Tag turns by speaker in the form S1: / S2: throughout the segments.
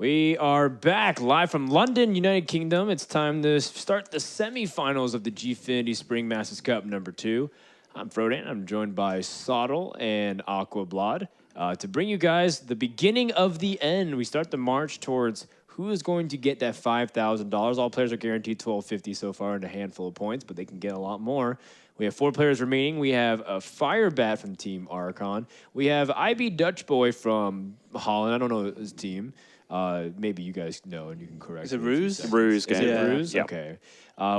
S1: We are back live from London, United Kingdom. It's time to start the semifinals of the Gfinity Spring Masters Cup #2. I'm Frodan. I'm joined by Soddle and Aquablad to bring you guys the beginning of the end. We start the march towards who is going to get that $5,000. All players are guaranteed $1,250 so far and a handful of points, but they can get a lot more. We have 4 players remaining. We have a Firebat from Team Archon. We have IB Dutchboy from Holland. I don't know his team. Maybe you guys know and you can correct me.
S2: Is it Ruse?
S3: Ruse game.
S1: Is it Ruse?
S3: Yep.
S1: Okay.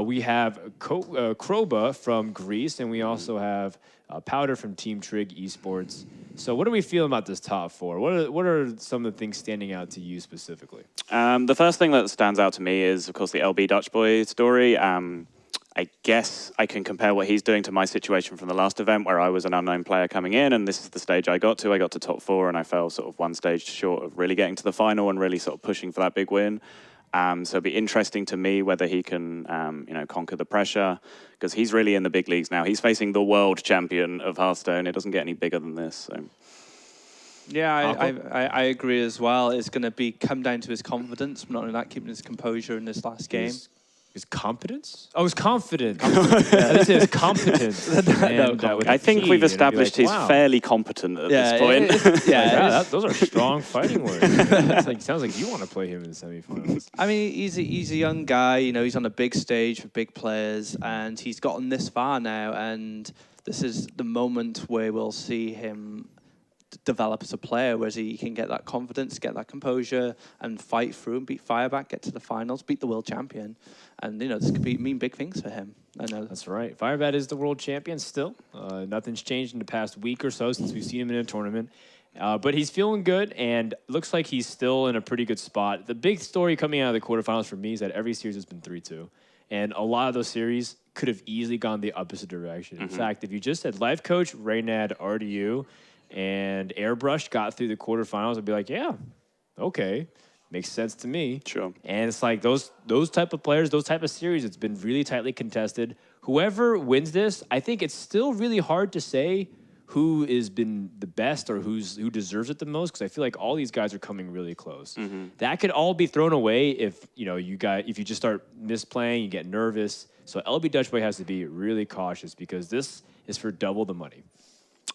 S1: We have Kroba from Greece, and we also have Powder from Team Trig Esports. So what are we feeling about this top 4? What are some of the things standing out to you specifically?
S3: The first thing that stands out to me is, of course, the LB Dutchboy story. I guess I can compare what he's doing to my situation from the last event where I was an unknown player coming in, and this is the stage I got to. I got to top 4, and I fell sort of one stage short of really getting to the final and really sort of pushing for that big win. So it'll be interesting to me whether he can, conquer the pressure, because he's really in the big leagues now. He's facing the world champion of Hearthstone. It doesn't get any bigger than this. So.
S2: Yeah, I agree as well. It's going to come down to his confidence, not only that, keeping his composure in this last game.
S1: His competence? Oh, his confidence. This is competence.
S3: I think we've established he's fairly competent at this point.
S1: Those are strong fighting words. Sounds like you want to play him in the semifinals.
S2: I mean, he's a young guy. You know, he's on a big stage with big players, and he's gotten this far now. And this is the moment where we'll see him develop as a player, where he can get that confidence, get that composure, and fight through and beat Firebat, get to the finals, beat the world champion. And, this could mean big things for him. I know.
S1: That's right. Firebat is the world champion still. Nothing's changed in the past week or so since we've seen him in a tournament. But he's feeling good, and looks like he's still in a pretty good spot. The big story coming out of the quarterfinals for me is that every series has been 3-2. And a lot of those series could have easily gone the opposite direction. In fact, if you just had Life Coach, Reynad, RDU, and Airbrush got through the quarterfinals, I'd be like, yeah, okay, makes sense to me.
S3: Sure.
S1: And it's like those type of players, those type of series, it's been really tightly contested. Whoever wins this, I think it's still really hard to say who has been the best or who deserves it the most, because I feel like all these guys are coming really close. That could all be thrown away if you just start misplaying, you get nervous. So LB Dutchboy has to be really cautious, because this is for double the money.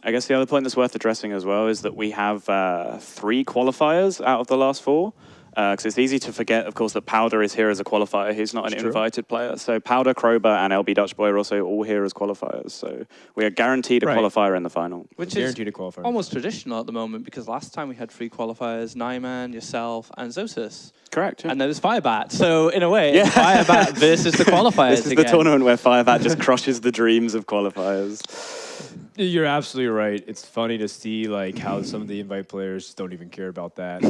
S3: I guess the other point that's worth addressing as well is that we have 3 qualifiers out of the last 4. Because it's easy to forget, of course, that Powder is here as a qualifier. He's not an invited player. So Powder, Kroba, and LB Dutchboy are also all here as qualifiers. So we are guaranteed a qualifier in the final.
S2: Which
S1: guaranteed
S2: is
S1: a qualifier.
S2: Almost traditional at the moment, because last time we had 3 qualifiers, Nyman, yourself, and Zosis.
S3: Correct. Yeah.
S2: And there's Firebat. So in a way, Firebat versus the qualifiers
S3: This is the tournament where Firebat just crushes the dreams of qualifiers.
S1: You're absolutely right. It's funny to see how some of the invite players don't even care about that.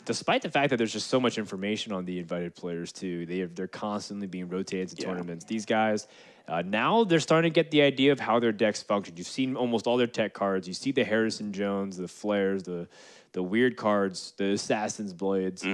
S1: Despite the fact that there's just so much information on the invited players too. They're constantly being rotated to tournaments. These guys, now they're starting to get the idea of how their decks function. You've seen almost all their tech cards. You see the Harrison Jones, the Flares, the weird cards, the Assassin's Blades.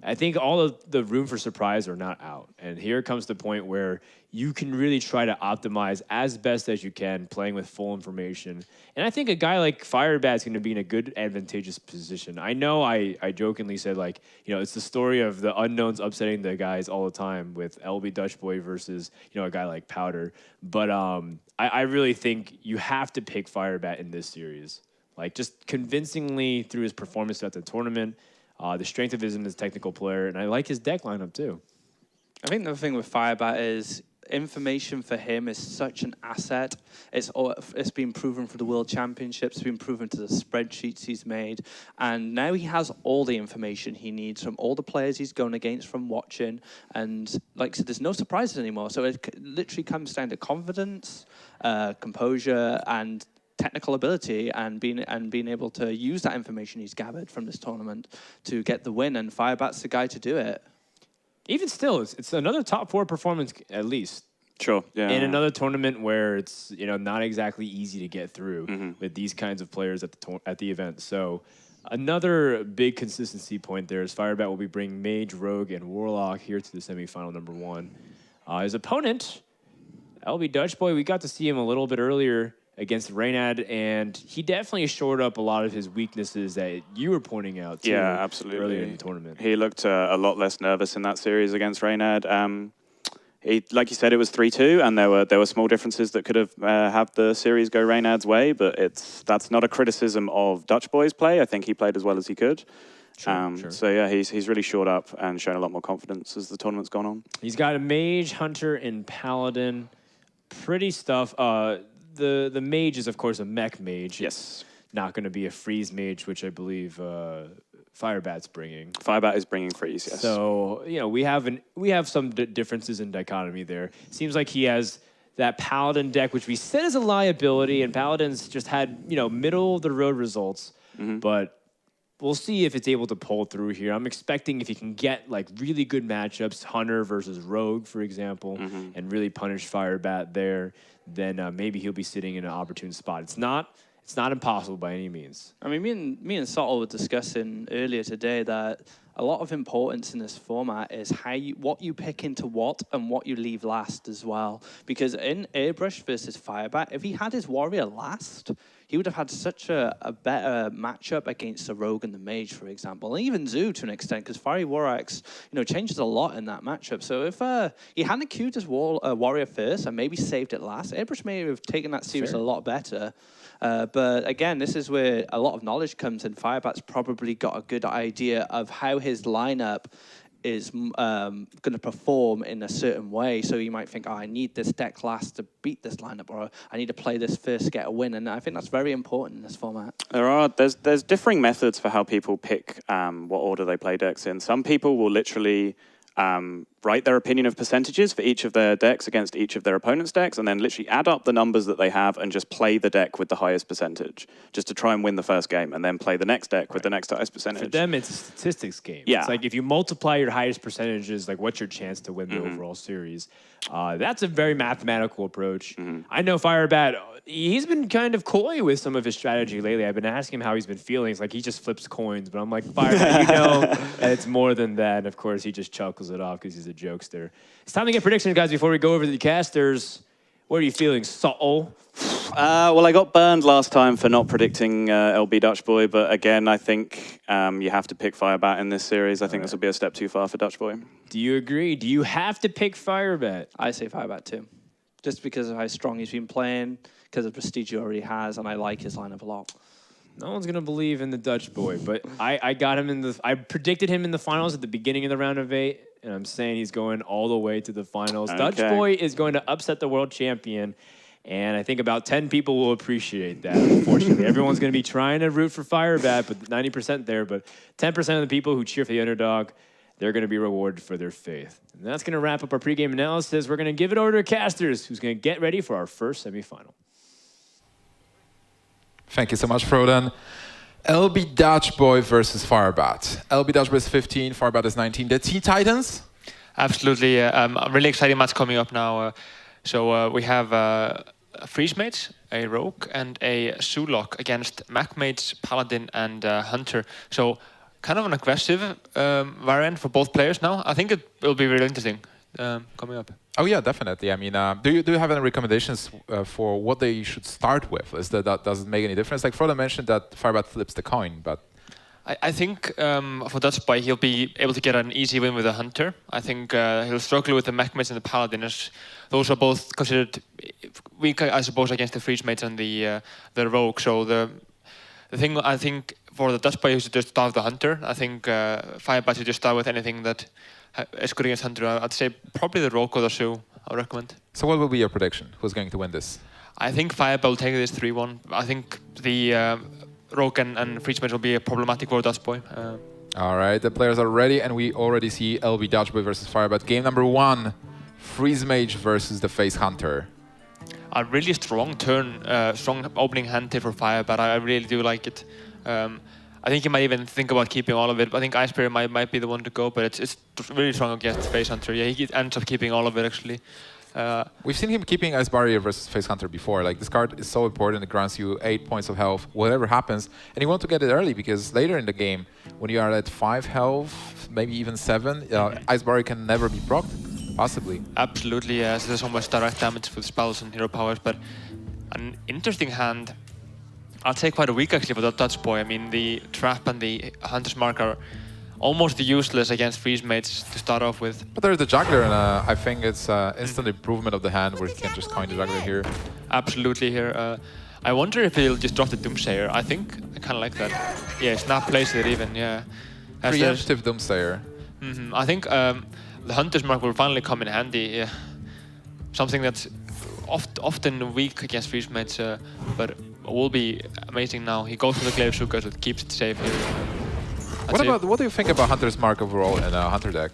S1: I think all of the room for surprise are not out. And here comes the point where you can really try to optimize as best as you can, playing with full information. And I think a guy like Firebat is going to be in a good, advantageous position. I know I jokingly said, it's the story of the unknowns upsetting the guys all the time with LB Dutchboy versus, a guy like Powder. But I really think you have to pick Firebat in this series. Just convincingly through his performance at the tournament, the strength of his technical player, and I like his deck lineup too.
S2: I think the thing with Firebat is information for him is such an asset. It's been proven for the World Championships, it's been proven to the spreadsheets he's made, and now he has all the information he needs from all the players he's going against from watching, and like I said, there's no surprises anymore. So it literally comes down to confidence, composure, and technical ability, and being able to use that information he's gathered from this tournament to get the win, and Firebat's the guy to do it.
S1: Even still, it's another top 4 performance at least.
S3: Sure, yeah.
S1: In another tournament where it's not exactly easy to get through with these kinds of players at the event. So another big consistency point there is Firebat will be bringing Mage, Rogue, and Warlock here to the semifinal #1. His opponent, LB Dutchboy, we got to see him a little bit earlier against Reynad, and he definitely shored up a lot of his weaknesses that you were pointing out too.
S3: Yeah, absolutely.
S1: Earlier in the tournament,
S3: he looked a lot less nervous in that series against Reynad. Like you said, it was 3-2, and there were small differences that could have the series go Reynad's way. But that's not a criticism of Dutchboy's play. I think he played as well as he could. Sure. So yeah, he's really shored up and shown a lot more confidence as the tournament's gone on.
S1: He's got a Mage, Hunter, and Paladin. Pretty stuff. The Mage is of course a mech mage.
S3: Yes.
S1: Not going to be a freeze mage, which I believe Firebat's bringing.
S3: Firebat is bringing freeze, yes.
S1: So, we have some differences in dichotomy there. Seems like he has that Paladin deck, which we said is a liability, and Paladin's just had, middle-of-the-road results. But we'll see if it's able to pull through here. I'm expecting if he can get, really good matchups, Hunter versus Rogue, for example, and really punish Firebat there, then maybe he'll be sitting in an opportune spot. It's not impossible by any means.
S2: I mean, me and Sottle were discussing earlier today that a lot of importance in this format is what you pick into what and what you leave last as well. Because in Airbrush versus Firebat, if he had his warrior last, he would have had such a better matchup against the Rogue and the Mage, for example, and even Zoo to an extent, because Fiery War Axe, changes a lot in that matchup. So if he hadn't queued his warrior first and maybe saved it last, Airbrush may have taken that series a lot better. But again, this is where a lot of knowledge comes in. Firebat's probably got a good idea of how his lineup is going to perform in a certain way. So you might think, I need this deck last to beat this lineup, or I need to play this first to get a win. And I think that's very important in this format.
S3: There's differing methods for how people pick what order they play decks in. Some people will literally write their opinion of percentages for each of their decks against each of their opponent's decks, and then literally add up the numbers that they have and just play the deck with the highest percentage, just to try and win the first game, and then play the next deck with the next highest percentage.
S1: For them, it's a statistics game.
S3: Yeah.
S1: It's like if you multiply your highest percentages, what's your chance to win the overall series? That's a very mathematical approach. I know Firebat, he's been kind of coy with some of his strategy lately. I've been asking him how he's been feeling. It's like he just flips coins, but I'm like, Firebat, it's more than that. And of course, he just chuckles it off because he's a jokester. It's time to get predictions, guys, before we go over to the casters. What are you feeling, Saul?
S3: Well, I got burned last time for not predicting LB Dutchboy, but again, I think you have to pick Firebat in this series. I think this will be a step too far for Dutchboy.
S1: Do you agree? Do you have to pick Firebat?
S2: I say Firebat too, just because of how strong he's been playing, because of the prestige he already has, and I like his lineup a lot.
S1: No one's gonna believe in the Dutchboy, but I got him I predicted him in the finals at the beginning of the round of 8, and I'm saying he's going all the way to the finals.
S3: Okay.
S1: Dutchboy is going to upset the world champion, and I think about 10 people will appreciate that. Unfortunately, everyone's gonna be trying to root for Firebat, but 90% there, but 10% of the people who cheer for the underdog, they're going to be rewarded for their faith. And that's going to wrap up our pregame analysis. We're going to give it over to casters, who's going to get ready for our first semifinal.
S4: Thank you so much, Froden. LB Dutchboy versus Firebat. LB Dutchboy is 15, Firebat is 19. The Teen Titans?
S5: Absolutely. A really exciting match coming up now. So we have a Freeze Mage, a Rogue, and a Zulok against Mech Mage, Paladin, and Hunter. So kind of an aggressive variant for both players now. I think it will be really interesting coming up.
S4: Oh yeah, definitely. I mean, do you have any recommendations for what they should start with? That does it make any difference? Like Frodo mentioned that Firebat flips the coin, but
S5: I think for Dutchboy he'll be able to get an easy win with the Hunter. I think he'll struggle with the Mech Mage and the Paladin, as those are both considered weak, I suppose, against the Freeze Mage and the Rogue. So the thing I think for the Dutchboy is to just start with the Hunter. I think Firebat should just start with anything that is good against Hunter. I'd say probably the Rogue or the Zoo, I recommend.
S4: So what will be your prediction? Who's going to win this?
S5: I think Firebat will take this 3-1. I think the Rogue and Freeze Mage will be problematic for Dutchboy.
S4: All right, the players are ready, and we already see LB Dutchboy versus Firebat. Game number 1, Freeze Mage versus the Face Hunter.
S5: A really strong strong opening hand here for Firebat. I really do like it. I think you might even think about keeping all of it. I think Ice Barrier might be the one to go, but it's really strong against Face Hunter. Yeah, he ends up keeping all of it, actually.
S4: We've seen him keeping Ice Barrier versus Face Hunter before. Like, this card is so important. It grants you 8 points of health, whatever happens. And you want to get it early, because later in the game, when you are at 5 health, maybe even 7, Ice Barrier can never be procced, possibly.
S5: Absolutely, yes. There's so much direct damage with spells and hero powers, but An interesting hand. I'd say quite a weak actually for the Dutchboy. I mean, the trap and the Hunter's Mark are almost useless against freeze mates to start off with.
S4: But there's the juggler, and I think it's instant improvement of the hand where he can just coin the juggler here.
S5: Absolutely here. I wonder if he'll just drop the Doomsayer. I think I kind of like that. Yeah, Snap plays it even, yeah.
S4: Preemptive Doomsayer.
S5: I think the Hunter's Mark will finally come in handy. Yeah. Something that's often weak against freeze mates, but will be amazing now. He goes for the Glaive Sugar, so it keeps it safe here.
S4: What do you think about Hunter's Mark overall in a Hunter deck?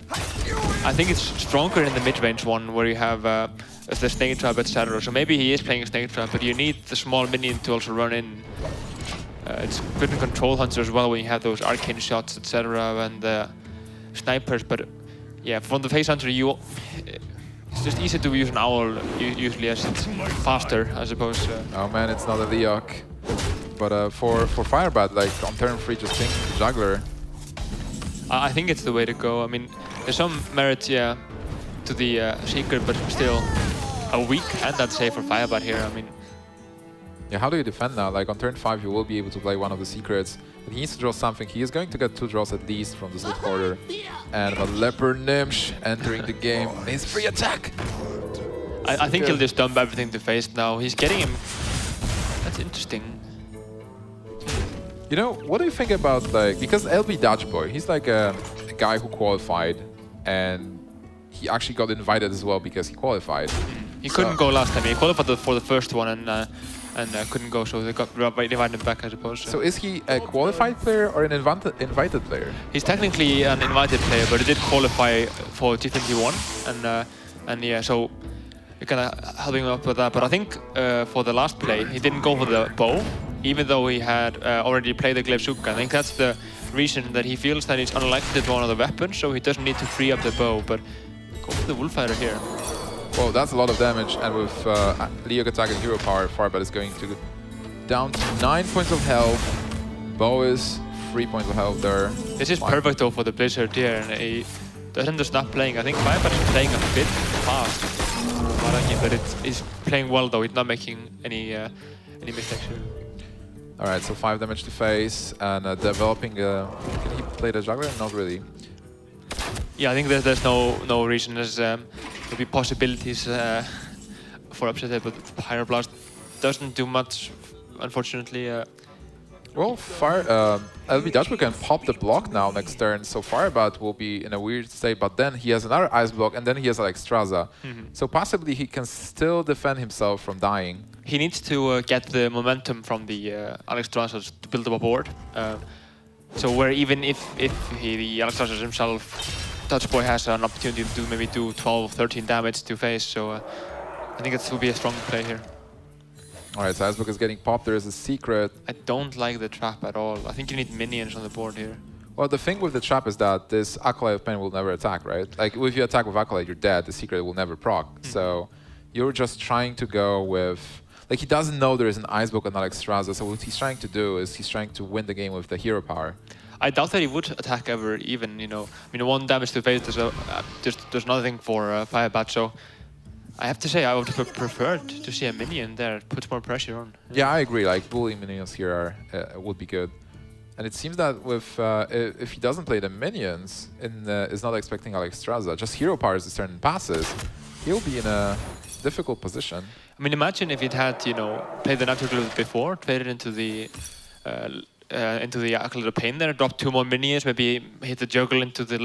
S5: I think it's stronger in the mid-range one, where you have the Snake Trap, etc. So maybe he is playing a Snake Trap, but you need the small minion to also run in. It's good in Control Hunter as well, when you have those arcane shots, etc. and snipers. But yeah, from the Face Hunter, it's just easy to use an Owl usually, as it's faster, I suppose.
S4: Oh man, it's not a Leok. But for Firebat, like on turn 3, just think Juggler.
S5: I think it's the way to go. I mean, there's some merit, yeah, to the Secret, but still a weak hand, I'd say, for Firebat here. I mean,
S4: yeah, how do you defend now? Like on turn 5, you will be able to play one of the Secrets, but he needs to draw something. He is going to get 2 draws at least from the Slit Quarter. And a Leopard Nimsh entering the game. His free attack!
S5: I think he'll just dump everything to face now. He's getting him. That's interesting.
S4: You know, what do you think about, like, because LB Dutchboy, he's like a guy who qualified, and he actually got invited as well because he qualified.
S5: He couldn't go last time. He qualified for the first one and couldn't go, so they got invited back, I suppose.
S4: So is he a qualified player or an invited player?
S5: He's technically an invited player, but he did qualify for Gfinity 1, and yeah, so we're kind of helping him up with that. But I think for the last play, he didn't go for the bow, even though he had already played the Glaive Suka. I think that's the reason that he feels that it's unlikely to draw another weapon, so he doesn't need to free up the bow, but go for the Wolffighter here.
S4: Well, that's a lot of damage, and with Leok attack and hero power, Firebat is going to go down to 9 points of health. Bow is 3 points of health there.
S5: This is perfect though for the Blizzard here, and he doesn't just not playing. I think Firebat is playing a bit fast, but he's playing well though. He's not making any mistakes here.
S4: All right, so 5 damage to face, and developing. Can he play the juggler? Not really.
S5: Yeah, I think there's no reason. There'll be possibilities for upset here, but Higher Blast doesn't do much, unfortunately.
S4: Well, LB Dutchboy can pop the block now next turn, so Firebat will be in a weird state, but then he has another Ice Block, and then he has Alexstrasza. So possibly he can still defend himself from dying.
S5: He needs to get the momentum from the Alexstrasza to build up a board. So where even if the Alexstrasza himself, Dutchboy has an opportunity to maybe do 12, 13 damage to face, so I think it will be a strong play here.
S4: Alright, so Icebook is getting popped, there is a secret.
S5: I don't like the trap at all. I think you need minions on the board here.
S4: Well, the thing with the trap is that this Acolyte of Pain will never attack, right? Like, if you attack with Acolyte, you're dead, the secret will never proc. So, you're just trying to go with... Like, he doesn't know there is an Icebook on Alexstrasza, so what he's trying to do is he's trying to win the game with the hero power.
S5: I doubt that he would attack ever, even, you know. I mean, 1 damage to face, there's nothing for Firebat, so I have to say I would have preferred to see a minion there. It puts more pressure on.
S4: Yeah, I agree. Like, bullying minions here would be good. And it seems that with if he doesn't play the minions, and is not expecting Alexstrasza, just hero powers this turn and passes, he'll be in a difficult position.
S5: I mean, imagine if he'd had, you know, played the Natural Glaive before, played it into the Acolyte of Pain there, dropped 2 more minions, maybe hit the juggle into the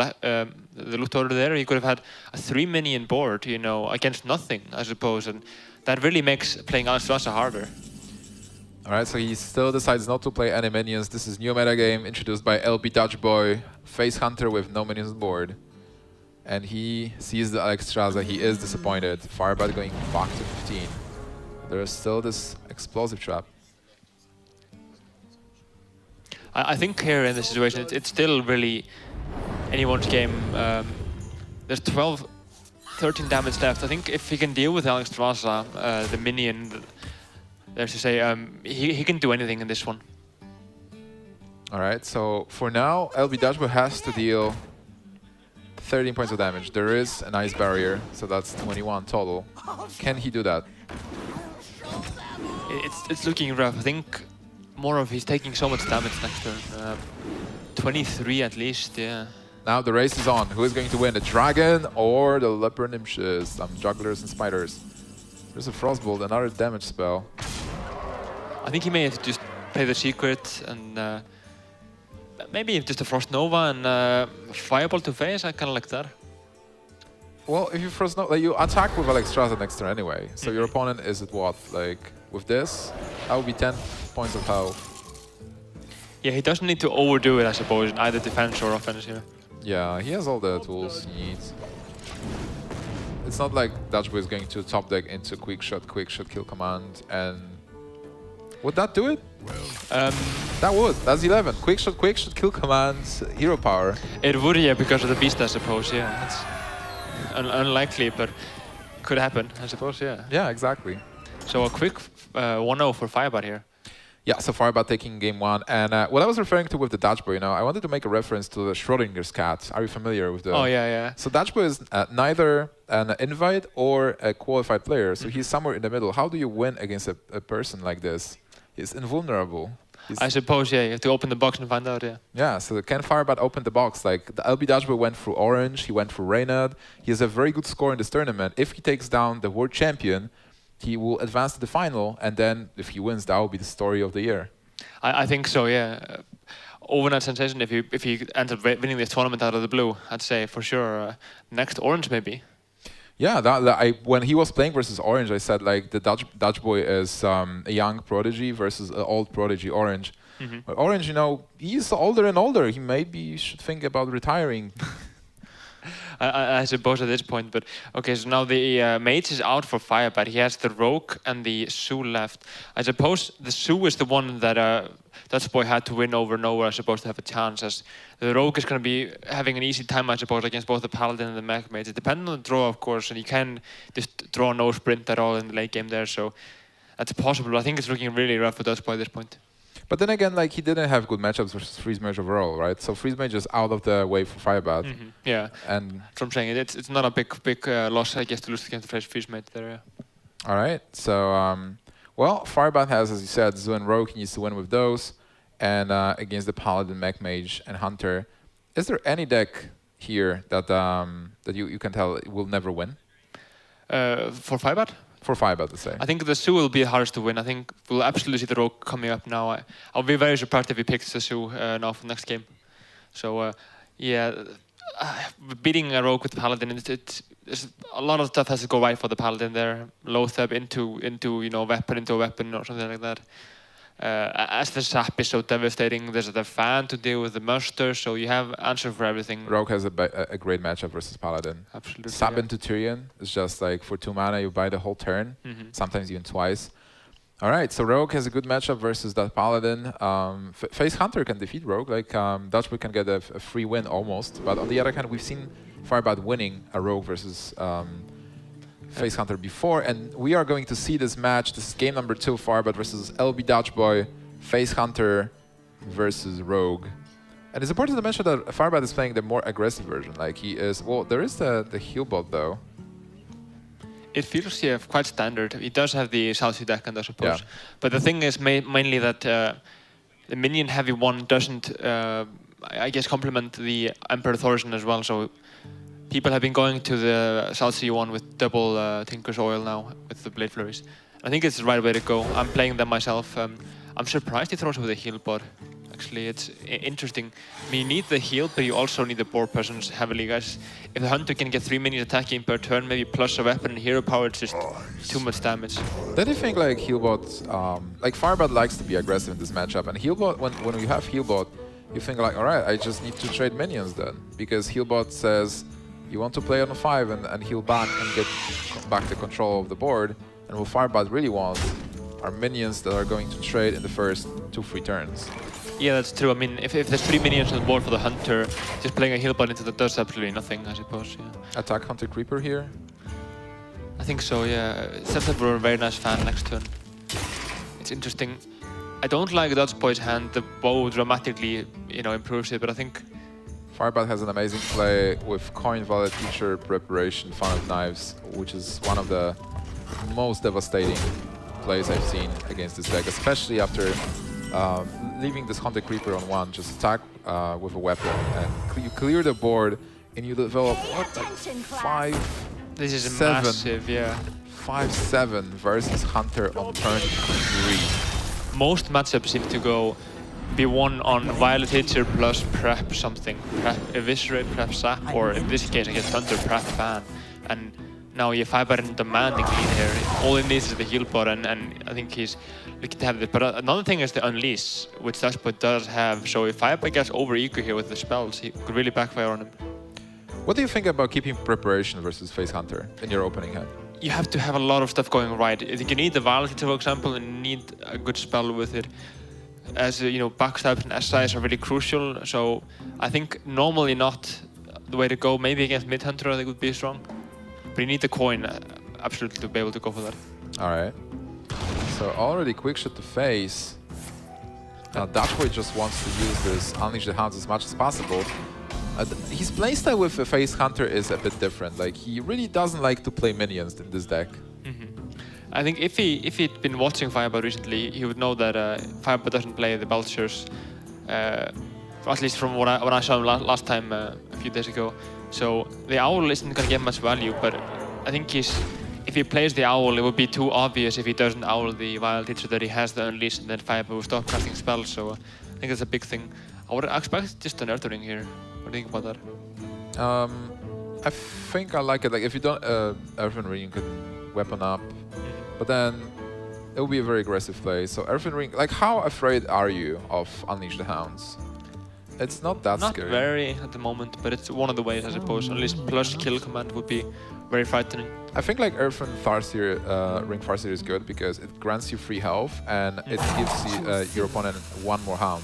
S5: loot order there. He could have had a 3 minion board, you know, against nothing, I suppose, and that really makes playing Alexstrasza harder.
S4: Alright, so he still decides not to play any minions. This is new meta game introduced by LB Dutchboy, Face Hunter with no minions on board. And he sees the Alexstrasza, he is disappointed. Firebat going back to 15. There is still this explosive trap.
S5: I think here in this situation, it's still really anyone's game. There's 12, 13 damage left. I think if he can deal with Alexstrasza, the minion, there's to say, he can do anything in this one.
S4: Alright, so for now, LB Dutchboy has to deal 13 points of damage. There is an ice barrier, so that's 21 total. Can he do that?
S5: It's looking rough. I think more of he's taking so much damage next turn. 23 at least, yeah.
S4: Now the race is on. Who is going to win, the dragon or the leper nimches? Some jugglers and spiders. There's a frostbolt, another damage spell.
S5: I think he may have just played the secret and maybe just a frost nova and fireball to face. I kind of like that.
S4: Well, if you frost nova, like you attack with Alexstrasza next turn anyway. So your opponent is at what? Like with this, that would be 10 points of health.
S5: Yeah, he doesn't need to overdo it, I suppose, in either defense or offense here.
S4: Yeah, he has all the tools he needs. It's not like Dutchboy is going to top deck into quick shot, kill command, and would that do it? That would. That's 11. Quick shot, kill command, hero power.
S5: It would, yeah, because of the beast, I suppose, yeah. It's unlikely, but could happen, I suppose, yeah.
S4: Yeah, exactly.
S5: So a quick 1-0 for Firebat here.
S4: Yeah, so Firebat taking game 1. And what I was referring to with the Dutchboy, you know, I wanted to make a reference to the Schrodinger's cat. Are you familiar with the...
S5: Oh, yeah.
S4: So Dutchboy is neither an invite or a qualified player, so he's somewhere in the middle. How do you win against a person like this? He's invulnerable.
S5: I suppose, yeah, you have to open the box and find out, yeah.
S4: Yeah, so can Firebat open the box? Like, the LB Dutchboy went through Orange, he went through Reynad. He has a very good score in this tournament. If he takes down the world champion, he will advance to the final, and then if he wins, that will be the story of the year.
S5: I think so, yeah. Overnight sensation if he ends up winning this tournament out of the blue, I'd say for sure. Next Orange, maybe.
S4: Yeah, when he was playing versus Orange, I said like the Dutchboy is a young prodigy versus an old prodigy Orange. But Orange, you know, he's older and older. He maybe should think about retiring.
S5: I suppose at this point, but okay, so now the Mage is out for Firebat. He has the Rogue and the Sue left. I suppose the Sue is the one that Dutchboy had to win over Nova, I suppose, to have a chance, as the Rogue is going to be having an easy time, I suppose, against both the Paladin and the Mage. It depends on the draw, of course, and you can just draw no sprint at all in the late game there, so that's possible. I think it's looking really rough for Dutchboy at this point.
S4: But then again, like, he didn't have good matchups versus Freeze Mage overall, right? So Freeze Mage is out of the way for Firebat.
S5: Yeah,
S4: and
S5: that's what I'm saying. It's not a big loss, I guess, to lose against the Freeze Mage there. Yeah.
S4: All right, so well, Firebat has, as you said, Zoo and Rogue. He needs to win with those, and against the Paladin, Mage, and Hunter. Is there any deck here that that you can tell it will never win?
S5: For Firebat?
S4: For Firebat, to say.
S5: I think the Sue will be the hardest to win. I think we'll absolutely see the Rogue coming up now. I'll be very surprised if he picks the Sue now for the next game. So, yeah, beating a Rogue with Paladin, it's a lot of stuff has to go right for the Paladin there. Low step into you know, weapon into a weapon or something like that. As the Sap is so devastating, there's the Fan to deal with the Muster, so you have answer for everything.
S4: Rogue has a great matchup versus Paladin.
S5: Absolutely.
S4: Sap into Tyrion is just like for 2 mana you buy the whole turn, sometimes even twice. All right, so Rogue has a good matchup versus that Paladin. Face Hunter can defeat Rogue, like Dutchboy can get a free win almost, but on the other hand, we've seen Firebat winning a Rogue versus Face Hunter before, and we are going to see this match. This is game number 2, Firebat versus LB Dutchboy, Face Hunter versus Rogue. And it's important to mention that Firebat is playing the more aggressive version. Like he is, well, there is the heal bot though.
S5: It feels, yeah, quite standard. He does have the South Sea deck, I suppose.
S4: Yeah.
S5: But the thing is mainly that the minion heavy one doesn't, I guess, complement the Emperor Thorson as well. So people have been going to the South Sea one with double Tinker's Oil now with the Blade Flurries. I think it's the right way to go. I'm playing them myself. I'm surprised he throws with a heal bot. Actually, it's interesting. I mean, you need the heal, but you also need the board presence heavily, guys. If the Hunter can get 3 minions attacking per turn, maybe plus a weapon and hero power, it's just too much damage.
S4: Don't you think like Healbot, like Firebat likes to be aggressive in this matchup, and Healbot, when you have Healbot, you think like, all right, I just need to trade minions then, because Healbot says you want to play on a 5 and heal back and get back the control of the board, and what Firebat really wants are minions that are going to trade in the first 2 free turns.
S5: Yeah, that's true. I mean, if there's 3 minions on the board for the Hunter, just playing a heal bot into that does absolutely nothing, I suppose. Yeah.
S4: Attack Hunter Creeper here?
S5: I think so, yeah. Sets up for a very nice fan next turn. It's interesting. I don't like Dutchboy's hand. The bow dramatically, you know, improves it, but I think
S4: Firebat has an amazing play with Coin Valet Teacher Preparation, Fun of Knives, which is one of the most devastating plays I've seen against this deck, especially after leaving this Haunted Creeper on 1, just attack with a weapon, and you clear the board, and you develop, what, like 5,
S5: This is
S4: 7,
S5: massive, yeah.
S4: 5-7 versus Hunter on turn 3.
S5: Most matchups seem to go be won on Violet Hitcher plus prep something. Prep Eviscerate, prep Zap, or in this case against Hunter, prep Ban. And now you have Firebat in demanding lead here. All he needs is the heal bot, and I think he's looking to have it. But another thing is the Unleash, which Dutchboy does have. So if Firebat gets over eager here with the spells, he could really backfire on him.
S4: What do you think about keeping Preparation versus Face Hunter in your opening hand?
S5: You have to have a lot of stuff going right. I think you need the Violet Hitcher, for example, and you need a good spell with it. As you know, backstabs and SIs are really crucial. So I think normally not the way to go. Maybe against mid hunter, I think would be strong. But you need the coin absolutely to be able to go for that. All
S4: right. So already quick shot to face. Now Dutchboy just wants to use this Unleash the Hounds as much as possible. His playstyle with the Face Hunter is a bit different. Like, he really doesn't like to play minions in this deck.
S5: I think if he'd been watching Firebat recently, he would know that Firebat doesn't play the Belchers, at least from when I saw him last time a few days ago. So the Owl isn't going to get much value, but I think if he plays the Owl, it would be too obvious if he doesn't Owl the Violet Hitcher that he has the Unleash, and then Firebat will stop casting spells. So I think that's a big thing. I would expect just an Earth Ring here. What do you think about that?
S4: I think I like it. Like, if you don't Earthen Ring, you can weapon up, but then it will be a very aggressive play. So Earthen Ring, like, how afraid are you of Unleash the Hounds? It's not that scary.
S5: Not very at the moment, but it's one of the ways, I suppose. Unleash plus kill command would be very frightening.
S4: I think like Earthen Ring Farseer is good because it grants you free health and it gives your opponent one more hound.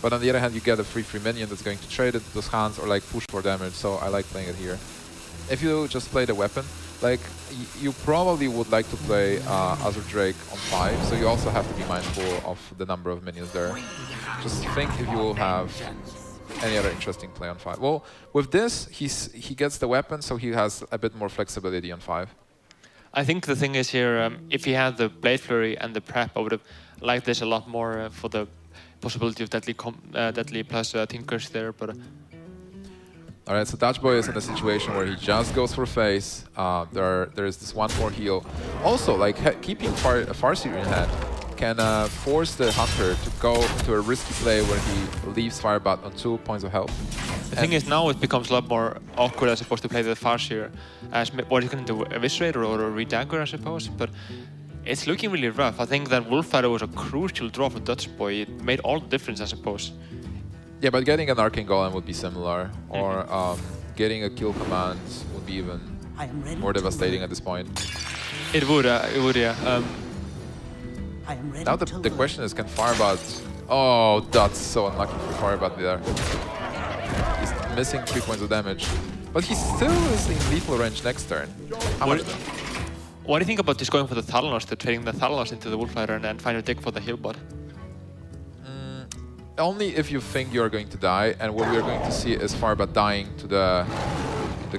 S4: But on the other hand, you get a free minion that's going to trade it those hands or like push for damage, so I like playing it here. If you just play the weapon, like you probably would like to play Azure Drake on 5, so you also have to be mindful of the number of minions there. Just think if you will have any other interesting play on 5. Well, with this, he gets the weapon, so he has a bit more flexibility on 5.
S5: I think the thing is here, if he had the Blade Flurry and the prep, I would have liked this a lot more for the possibility of deadly plus Tinkers there, but...
S4: Alright, so Dutchboy is in a situation where he just goes for face. There is this one more heal. Also, like, keeping Farseer in hand can force the Hunter to go into a risky play where he leaves Firebat on 2 points of health.
S5: The thing is, now it becomes a lot more awkward, I suppose, to play the Farseer as what he's going to do, Eviscerate or a Redagger, I suppose, but it's looking really rough. I think that Wolffighter was a crucial draw for Dutchboy. It made all the difference, I suppose.
S4: Yeah, but getting an Arcane Golem would be similar, or getting a kill command would be even more devastating at this point.
S5: It would, yeah.
S4: Now the question is, can Firebat... Oh, that's so unlucky for Firebat there. He's missing 3 points of damage. But he still is in lethal range next turn. How much then?
S5: What do you think about just going for the Thalanos, trading the Thalanos into the Wolffighter and then find a deck for the heal bot?
S4: Only if you think you're going to die, and what we're going to see is Firebat dying to the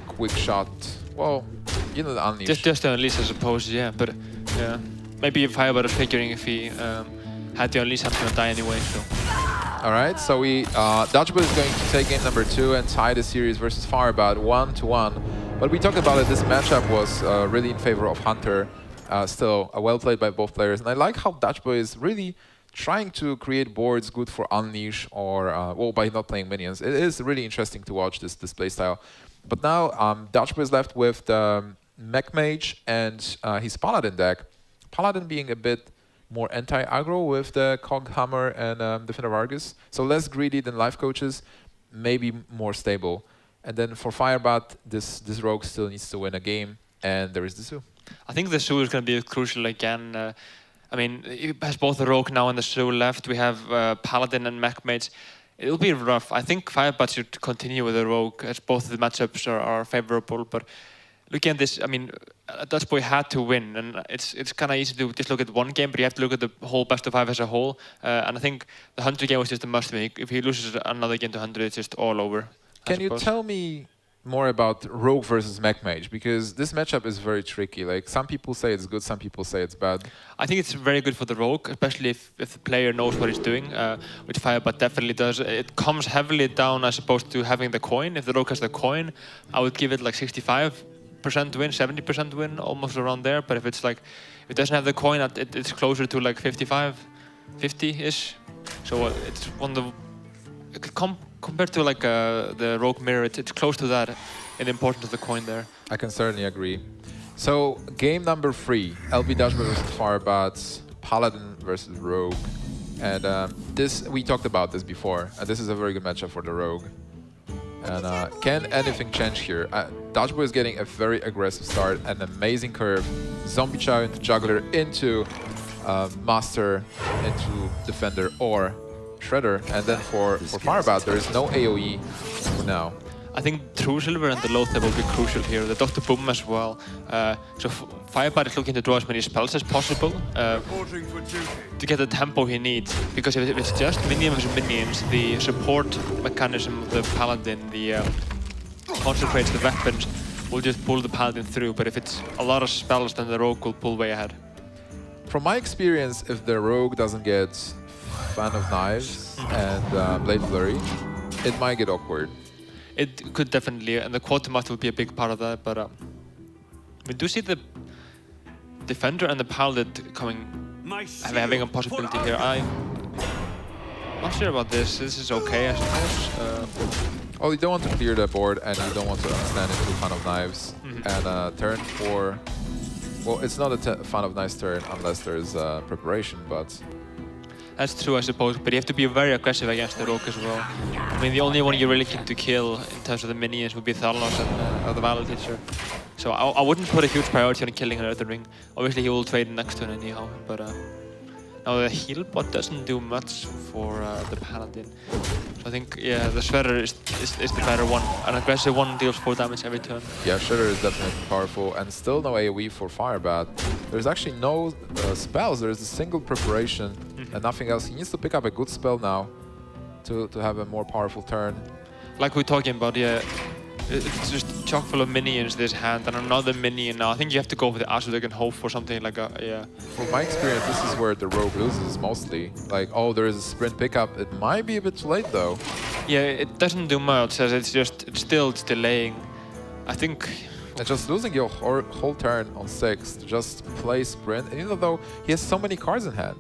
S4: quick shot. Well, you know, the Unleash.
S5: Just the Unleash, I suppose, yeah, but yeah. Maybe if Firebat was figuring if he had the Unleash, I'm gonna die anyway, so.
S4: Alright, so Dutchboy is going to take game number 2 and tie the series versus Firebat 1-1. But we talked about it, this matchup was really in favor of Hunter. Still, well played by both players. And I like how Dutchboy is really trying to create boards good for Unleash or, well, by not playing minions. It is really interesting to watch this playstyle. But now, Dutchboy is left with the Mage and his Paladin deck. Paladin being a bit more anti-aggro with the Coghammer and Defender Argus. So less greedy than life coaches, maybe more stable. And then for Firebat, this rogue still needs to win a game, and there is the Zoo.
S5: I think the Zoo is going to be crucial again. I mean, it has both the rogue now and the Zoo left. We have Paladin and Mage. It'll be rough. I think Firebat should continue with the rogue, as both the matchups are favorable. But looking at this, I mean, Dutchboy had to win, and it's kind of easy to just look at one game, but you have to look at the whole best of 5 as a whole. And I think the Hunter game was just a must-win. If he loses another game to Hunter, it's just all over.
S4: Can you tell me more about Rogue versus Mage, because this matchup is very tricky. Like, some people say it's good, some people say it's bad.
S5: I think it's very good for the Rogue, especially if the player knows what he's doing, which Firebat definitely does. It comes heavily down as opposed to having the coin. If the Rogue has the coin, I would give it like 65% win, 70% win, almost around there. But if it's like, if it doesn't have the coin, it's closer to like 55, 50-ish. So it's one of the, compared to like the Rogue Mirror, it's close to that in the importance of the coin there.
S4: I can certainly agree. So, game number 3, LB Dutchboy versus Firebat, Paladin versus Rogue. And this, we talked about this before, and this is a very good matchup for the Rogue. And can anything change here? Dutchboy is getting a very aggressive start, an amazing curve. Zombie Chow into Juggler, into Master, into Defender, or Shredder. And then for Firebat, there is no AoE for now.
S5: I think True Silver and the low step will be crucial here. The Dr. Boom as well. So Firebat is looking to draw as many spells as possible to get the tempo he needs. Because if it's just minion versus minions, the support mechanism of the Paladin, the concentrates, the weapons, will just pull the Paladin through. But if it's a lot of spells, then the Rogue will pull way ahead.
S4: From my experience, if the Rogue doesn't get Fan of Knives and Blade Flurry, it might get awkward.
S5: It could definitely, and the Quartermaster will be a big part of that, but we do see the Defender and the Paladin having a possibility here. I'm not sure about this. This is okay, I suppose.
S4: Oh, you don't want to clear the board, and you don't want to stand into Fan of Knives. And turn 4, well, it's not a Fan of Knives turn unless there's preparation, but...
S5: That's true, I suppose, but you have to be very aggressive against the Rogue as well. I mean, the only one you're really looking to kill in terms of the minions would be Thanos and the Valor Teacher. So I wouldn't put a huge priority on killing an Earthen Ring. Obviously, he will trade next turn anyhow, but now the heal bot doesn't do much for the Paladin. So I think, yeah, the Shredder is the better one. An aggressive one deals 4 damage every turn.
S4: Yeah, Shredder is definitely powerful, and still no AoE for Firebat. There's actually no spells, there's a single preparation and nothing else. He needs to pick up a good spell now to have a more powerful turn.
S5: Like we're talking about, yeah, it's just chock full of minions this hand, and another minion now. I think you have to go for the Azure and hope for something like a, yeah.
S4: From my experience, this is where the Rogue loses mostly. Like, oh, there is a sprint pickup. It might be a bit too late though.
S5: Yeah, it doesn't do much, as it's still delaying. I think...
S4: And just losing your whole turn on 6 to just play sprint, and even though he has so many cards in hand.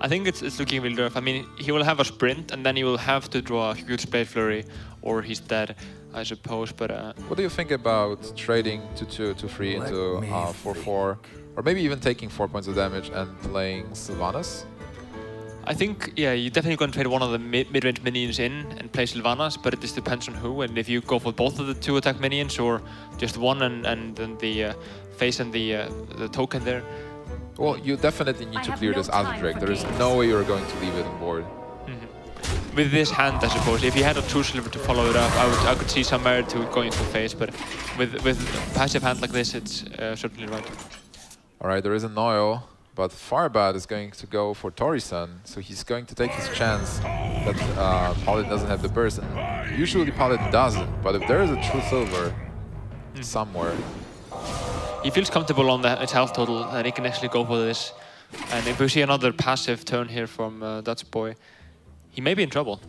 S5: I think it's looking really rough. I mean, he will have a sprint, and then he will have to draw a huge Blade Flurry, or he's dead, I suppose. But
S4: what do you think about trading 2/2, 2/3 into 4/4, or maybe even taking 4 points of damage and playing Sylvanas?
S5: I think, yeah, you definitely going to trade one of the mid-range minions in and play Sylvanas, but it just depends on who, and if you go for both of the 2 attack minions, or just one and then the face and the token there.
S4: Well, you definitely need to clear this Azure. There is no way you're going to leave it on board.
S5: With this hand, I suppose, if you had a True Silver to follow it up, I could see some merit to going for face, but with a passive hand like this, it's certainly right.
S4: Alright, there is a Noil, but Firebat is going to go for Tori-san, so he's going to take his chance that Paladin doesn't have the burst. And usually Paladin doesn't, but if there is a True Silver somewhere...
S5: He feels comfortable on his health total, and he can actually go for this. And if we see another passive turn here from Dutchboy, he may be in trouble.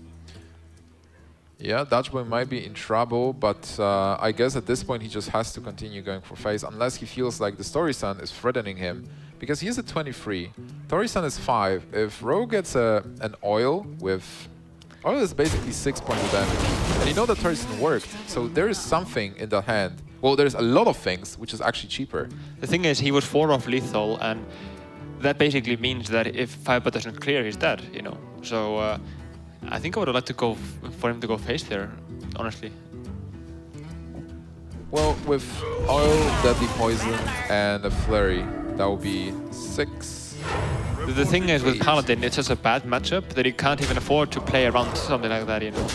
S4: Yeah, Dutchboy might be in trouble, but I guess at this point he just has to continue going for face, unless he feels like the Tori-san is threatening him. Because he is at 23, Tori-san is 5. If Rogue gets an Oil with... Oil is basically 6 points of damage. And you know that Tori-san worked, so there is something in the hand. Well, there's a lot of things, which is actually cheaper.
S5: The thing is, he was 4 off lethal, and that basically means that if Firebat doesn't clear, he's dead, you know. So I think I would have liked to go for him to go face there, honestly.
S4: Well, with Oil, Deadly Poison, and a Flurry, that would be 6.
S5: The thing is, with Paladin, it's just a bad matchup that he can't even afford to play around something like that, you know.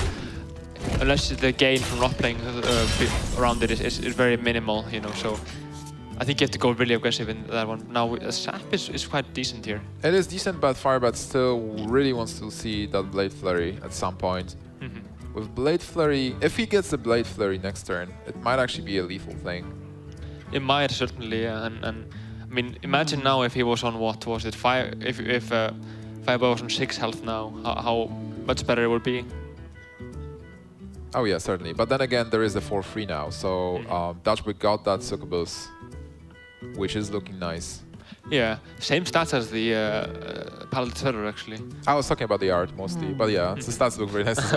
S5: Unless the gain from not playing around it is very minimal, you know, so I think you have to go really aggressive in that one. Now, Sap is quite decent here.
S4: It is decent, but Firebat still really wants to see that Blade Flurry at some point. With Blade Flurry, if he gets the Blade Flurry next turn, it might actually be a lethal thing.
S5: It might certainly, yeah. And I mean, imagine now if he was on what was it? If Firebat was on 6 health now, how much better it would be.
S4: Oh yeah, certainly. But then again, there is the 4-3 now, so Dutchboy got that succubus, which is looking nice.
S5: Yeah, same stats as the Paladin Terror actually.
S4: I was talking about the art mostly, but yeah, the stats look very nice as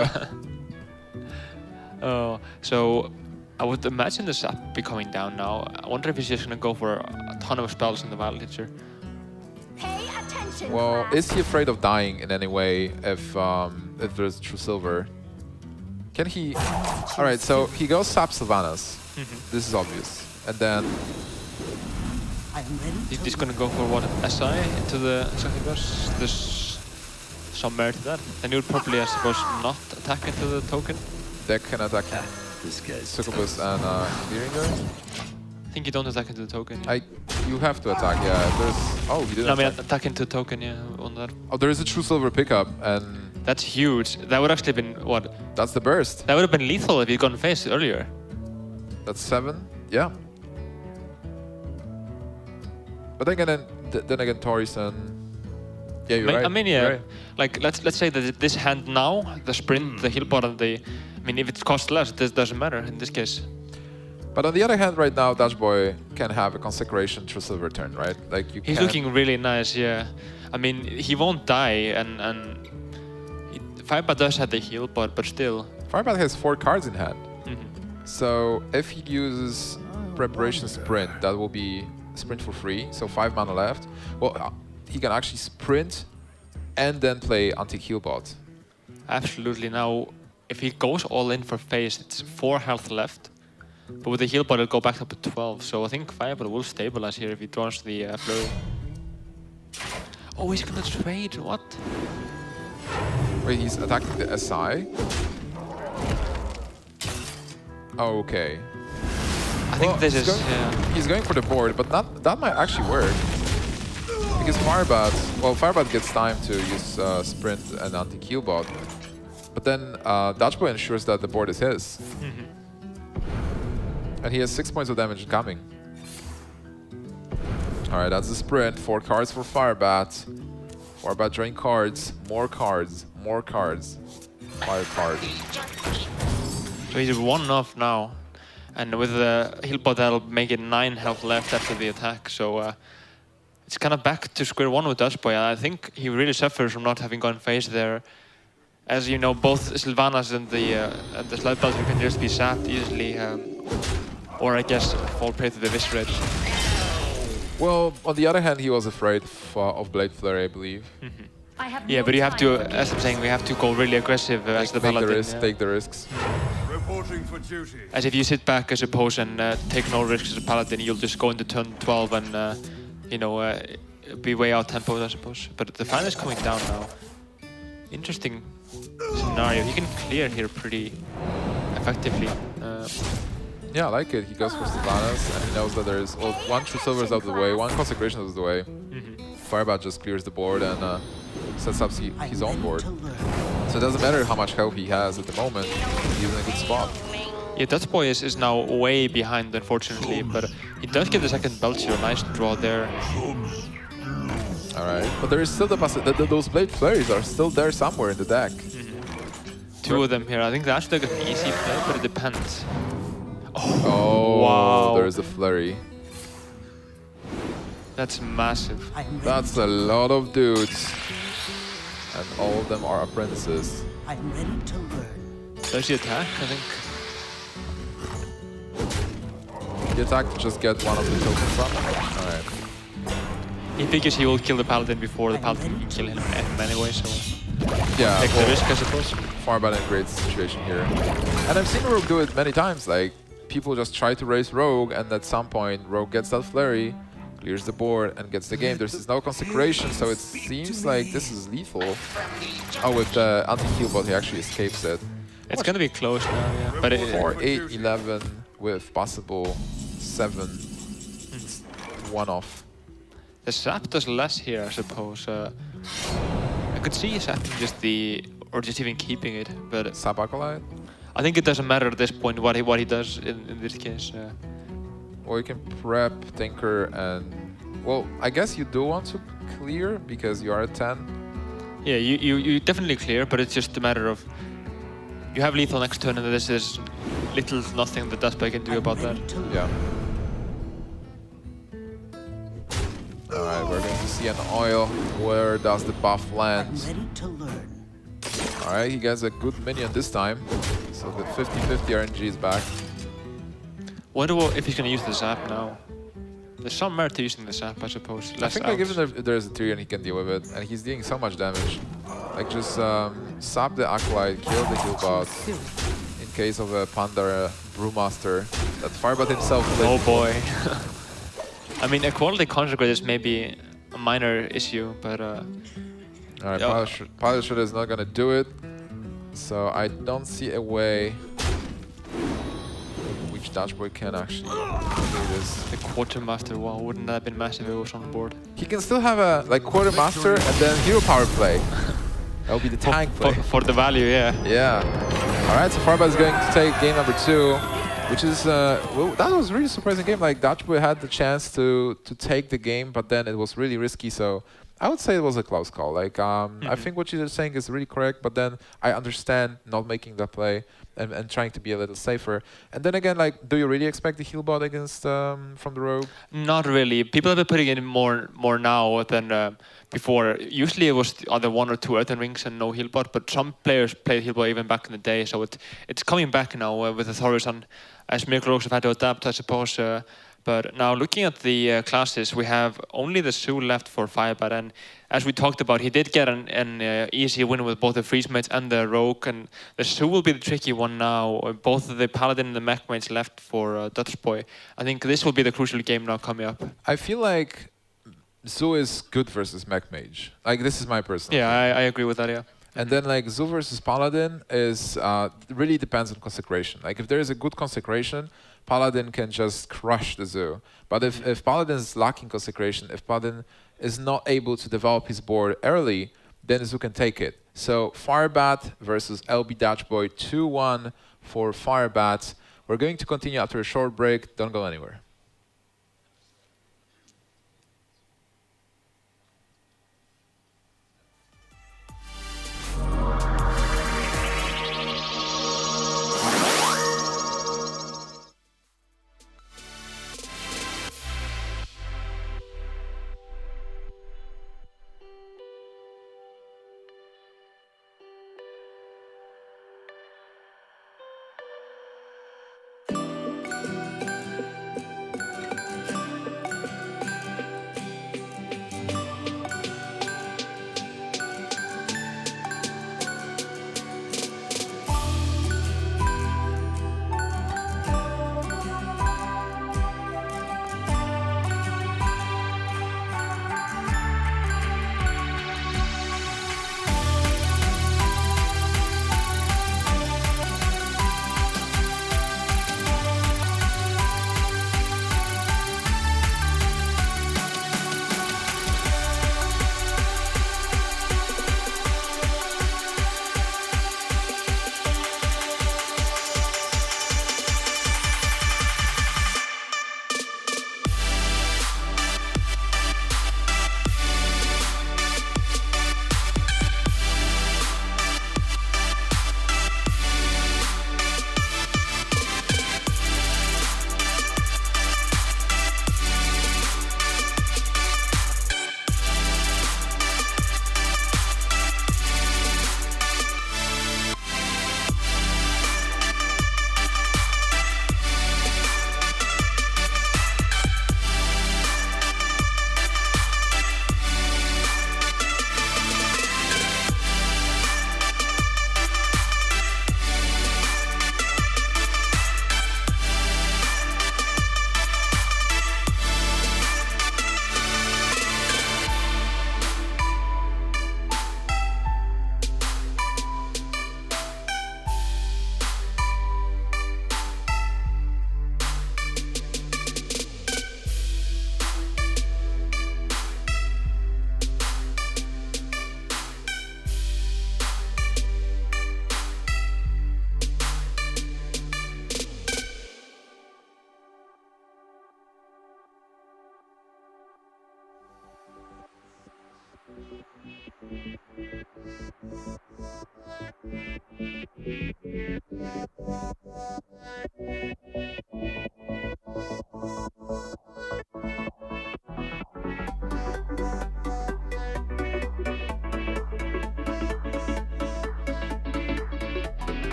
S4: well.
S5: So I would imagine the sap be coming down now. I wonder if he's just gonna go for a ton of spells in the Wild Teacher.
S6: Pay attention,
S4: Well,
S6: class.
S4: is he afraid of dying in any way if there's True Silver? Can he... Alright, so he goes Sap Sylvanas. This is obvious. And then...
S6: I am ready
S5: He's
S6: to
S5: just gonna go for what, SI into the succubus? There's some merit to that. Then you would probably, I suppose, not attack into the token.
S4: Deck can attack succubus and clearing there.
S5: I think you don't attack into the token. Yeah.
S4: You have to attack, yeah. There's... Oh, he didn't
S5: No, I mean,
S4: attack.
S5: attack into the token, yeah, on that.
S4: Oh, there is a True Silver pickup, and
S5: That's huge. That would actually been, what?
S4: that's the burst.
S5: That would have been lethal if you'd gone face earlier.
S4: That's 7, yeah. But then again, Torison... Yeah, you're right.
S5: I mean,
S4: you're
S5: yeah.
S4: right.
S5: Like, let's say that this hand now, the sprint, the heal bot, and the... I mean, if it costs less, this doesn't matter in this case.
S4: But on the other hand, right now, Dutchboy can have a Consecration True Silver turn, right? Like you.
S5: He's
S4: can...
S5: looking really nice, yeah. I mean, he won't die, and Firebat does have the heal, but still.
S4: Firebat has 4 cards in hand.
S5: Mhm.
S4: So if he uses Preparation Sprint, that will be sprint for free. So 5 mana left. Well, he can actually sprint and then play anti-heal bot.
S5: Absolutely. Now, if he goes all in for face, it's 4 health left. But with the heal bot, it'll go back up to 12. So I think Firebat will stabilize here if he draws the flurry. Oh, he's gonna trade. What?
S4: Wait, he's attacking the SI? Oh, okay.
S5: I think this is.
S4: He's going for the board, but that might actually work. Because Firebat gets time to use sprint and anti-heal bot. But then Dutchboy ensures that the board is his. And he has 6 points of damage coming. Alright, that's the sprint. 4 cards for Firebat. Firebat drawing cards. More cards. More cards. 5 cards.
S5: So he's 1 off now. And with the heal bot, that'll make it 9 health left after the attack. So it's kind of back to square one with Dutchboy. I think he really suffers from not having gone face there. As you know, both Sylvanas and the Slide Belter can just be sapped easily. Or I guess fall prey to the Viscerate.
S4: Well, on the other hand, he was afraid of Blade Flurry, I believe.
S5: Yeah, but you have to, as I'm saying, we have to go really aggressive as the Paladin.
S4: Take the risks.
S7: Reporting for duty.
S5: As if you sit back, I suppose, and take no risks as a Paladin, you'll just go into turn 12 and, you know, be way out tempo, I suppose. But the fan is coming down now. Interesting scenario. He can clear here pretty effectively.
S4: Yeah, I like it. He goes for Sylvanas, and he knows that there is 1 True Silver is out of the way, 1 Consecration is out of the way. Firebat just clears the board and sets up his own board. So it doesn't matter how much health he has at the moment, he's in a good spot.
S5: Yeah, Dutchboy is now way behind, unfortunately, but he does get the second Belcher. Nice draw there.
S4: Alright, but there is still the possibility that those Blade Flurries are still there somewhere in the deck.
S5: 2 of them here. I think that's actually like an easy play, but it depends.
S4: Oh,
S5: wow.
S4: There is a Flurry.
S5: That's massive.
S4: That's a lot of dudes. And all of them are apprentices.
S6: I am ready to learn.
S5: Does he attack? I think.
S4: He attacked to just get one of the tokens up. Alright.
S5: He figures he will kill the Paladin before the Paladin can kill him anyway, so
S4: Yeah,
S5: take the risk, I suppose.
S4: Firebat in a great situation here. And I've seen Rogue do it many times. Like, people just try to raise Rogue, and at some point, Rogue gets that Flurry, clears the board, and gets the game. There's no Consecration, so it seems like this is lethal. Oh, with the anti-heal bot, he actually escapes it.
S5: It's gonna be close now, yeah. But
S4: 4, 8, 11 with possible 7. It's 1 off.
S5: the sap does less here, I suppose. I could see sapping just the or just even keeping it. But
S4: Sub Acolyte?
S5: I think it doesn't matter at this point what he does in this case.
S4: Or you can prep, Tinker, and... Well, I guess you do want to clear because you are at 10.
S5: Yeah, you definitely clear, but it's just a matter of you have lethal next turn, and there's little to nothing that Dutchboy can do
S6: I'm
S5: about that.
S6: ready to learn.
S4: Yeah. Alright, we're going to see an oil. Where does the buff
S6: I'm
S4: land?
S6: ready to learn.
S4: Alright, he gets a good minion this time. So the 50-50 RNG is back.
S5: Wonder if he's gonna use the zap now. There's some merit to using the zap, I suppose.
S4: I
S5: Less
S4: think like,
S5: outs.
S4: even if there's a Tyrion, he can deal with it. And he's dealing so much damage. Like just sap the Acolyte, kill the Healbot. In case of a Panda Brewmaster that Firebat himself played.
S5: Oh boy. I mean, equality consecrate is maybe a minor issue, but
S4: Alright,
S5: yeah.
S4: Pilot Shredder is not gonna do it. So I don't see a way which Dutchboy can actually do this.
S5: the quartermaster, wow, wouldn't that have been massive if it was on the board?
S4: He can still have a like Quartermaster and then Hero Power play. That will be the tank play.
S5: For the value, yeah.
S4: Yeah. Alright, so Firebat is going to take game number 2, which is well, that was a really surprising game. Like Dutchboy had the chance to take the game, but then it was really risky. So I would say it was a close call. Like I think what you're saying is really correct, but then I understand not making that play and trying to be a little safer. And then again, like, do you really expect the heal bot against from the rogue?
S5: Not really. People have been putting in more now than before. Usually it was either 1 or 2 earthen rings and no heal bot, but some players played heal bot even back in the day. So it's coming back now with the Horizon, as Miracle Rogues have had to adapt, I suppose. But now looking at the classes, we have only the Zoo left for Firebat, and as we talked about, he did get an easy win with both the Freeze Mates and the Rogue, and the Zoo will be the tricky one now. Both the Paladin and the Mech Mates left for Dutchboy. I think this will be the crucial game now coming up.
S4: I feel like Zoo is good versus Mech Mage. Like, this is my personal
S5: Yeah,
S4: opinion.
S5: I agree with that, yeah.
S4: And then like Zoo versus Paladin is really depends on consecration. Like if there is a good consecration, Paladin can just crush the Zoo. But if Paladin is lacking consecration, if Paladin is not able to develop his board early, then Zoo can take it. So Firebat versus LB Dutchboy, 2-1 for Firebat. We're going to continue after a short break. Don't go anywhere.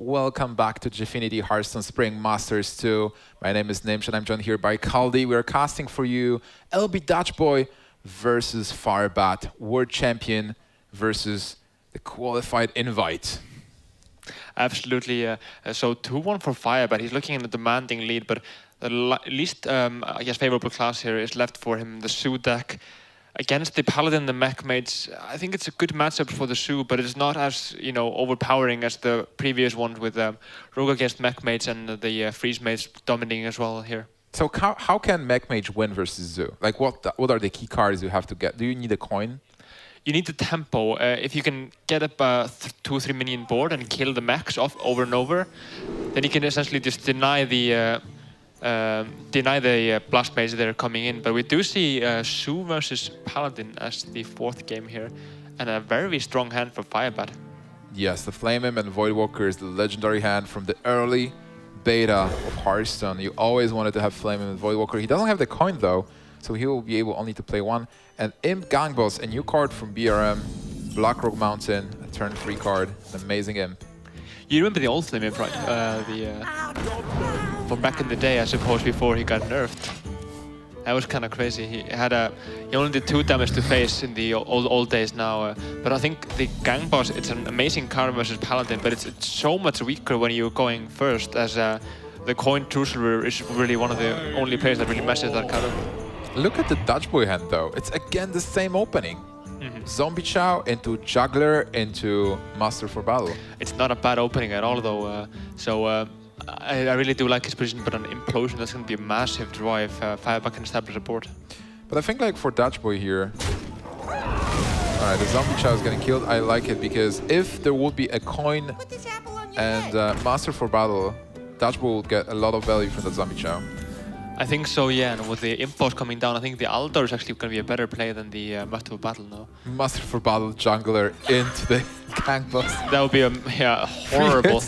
S4: Welcome back to Gfinity Hearthstone Spring Masters 2. My name is Nimsh and I'm joined here by Kaldi. We are casting for you LB Dutchboy versus Firebat, World Champion versus the qualified invite.
S5: Absolutely. So 2-1 for Firebat. He's looking in a demanding lead, but the least, I guess, favorable class here is left for him, the Sue deck. Against the Paladin, the Mage, I think it's a good matchup for the Sue, but it's not as overpowering as the previous one with Rogue against Mage and the Freeze Mage dominating as well here.
S4: So how can Mage win versus Zoo? Like what are the key cards you have to get? Do you need a coin?
S5: You need the tempo. If you can get up a 2-3 minion board and kill the mechs off over and over, then you can essentially just deny the Blast Mage that are coming in. But we do see Sue versus Paladin as the fourth game here, and a very strong hand for Firebat.
S4: Yes, the Flame Imp and Voidwalker is the legendary hand from the early beta of Hearthstone. You always wanted to have Flame Imp and Voidwalker. He doesn't have the coin though, so he will be able only to play one. And Imp Gangboss, a new card from BRM, Blackrock Mountain, a turn 3 card, an amazing Imp.
S5: You remember the old Flame Imp, right? From back in the day, I suppose, before he got nerfed. That was kind of crazy. He only did 2 damage to face in the old days now. But I think the Gang Boss, it's an amazing card versus Paladin, but it's so much weaker when you're going first, as the Coin Trucifer is really one of the only players that really messes that card up.
S4: Look at the Dutchboy hand though. It's again the same opening. Zombie Chow into Juggler into Master for Battle.
S5: It's not a bad opening at all though. I really do like his position, but on Implosion, that's going to be a massive draw if Firebat can establish a board.
S4: But I think like for Dutchboy here, alright, the Zombie Chow is getting killed. I like it because if there would be a coin and Master for Battle, Dutchboy would get a lot of value from the Zombie Chow.
S5: I think so, yeah, and with the impulse coming down, I think the Aldor is actually going to be a better play than the Master for Battle now.
S4: Master for Battle Jungler into the Gang Boss.
S5: That would be horrible.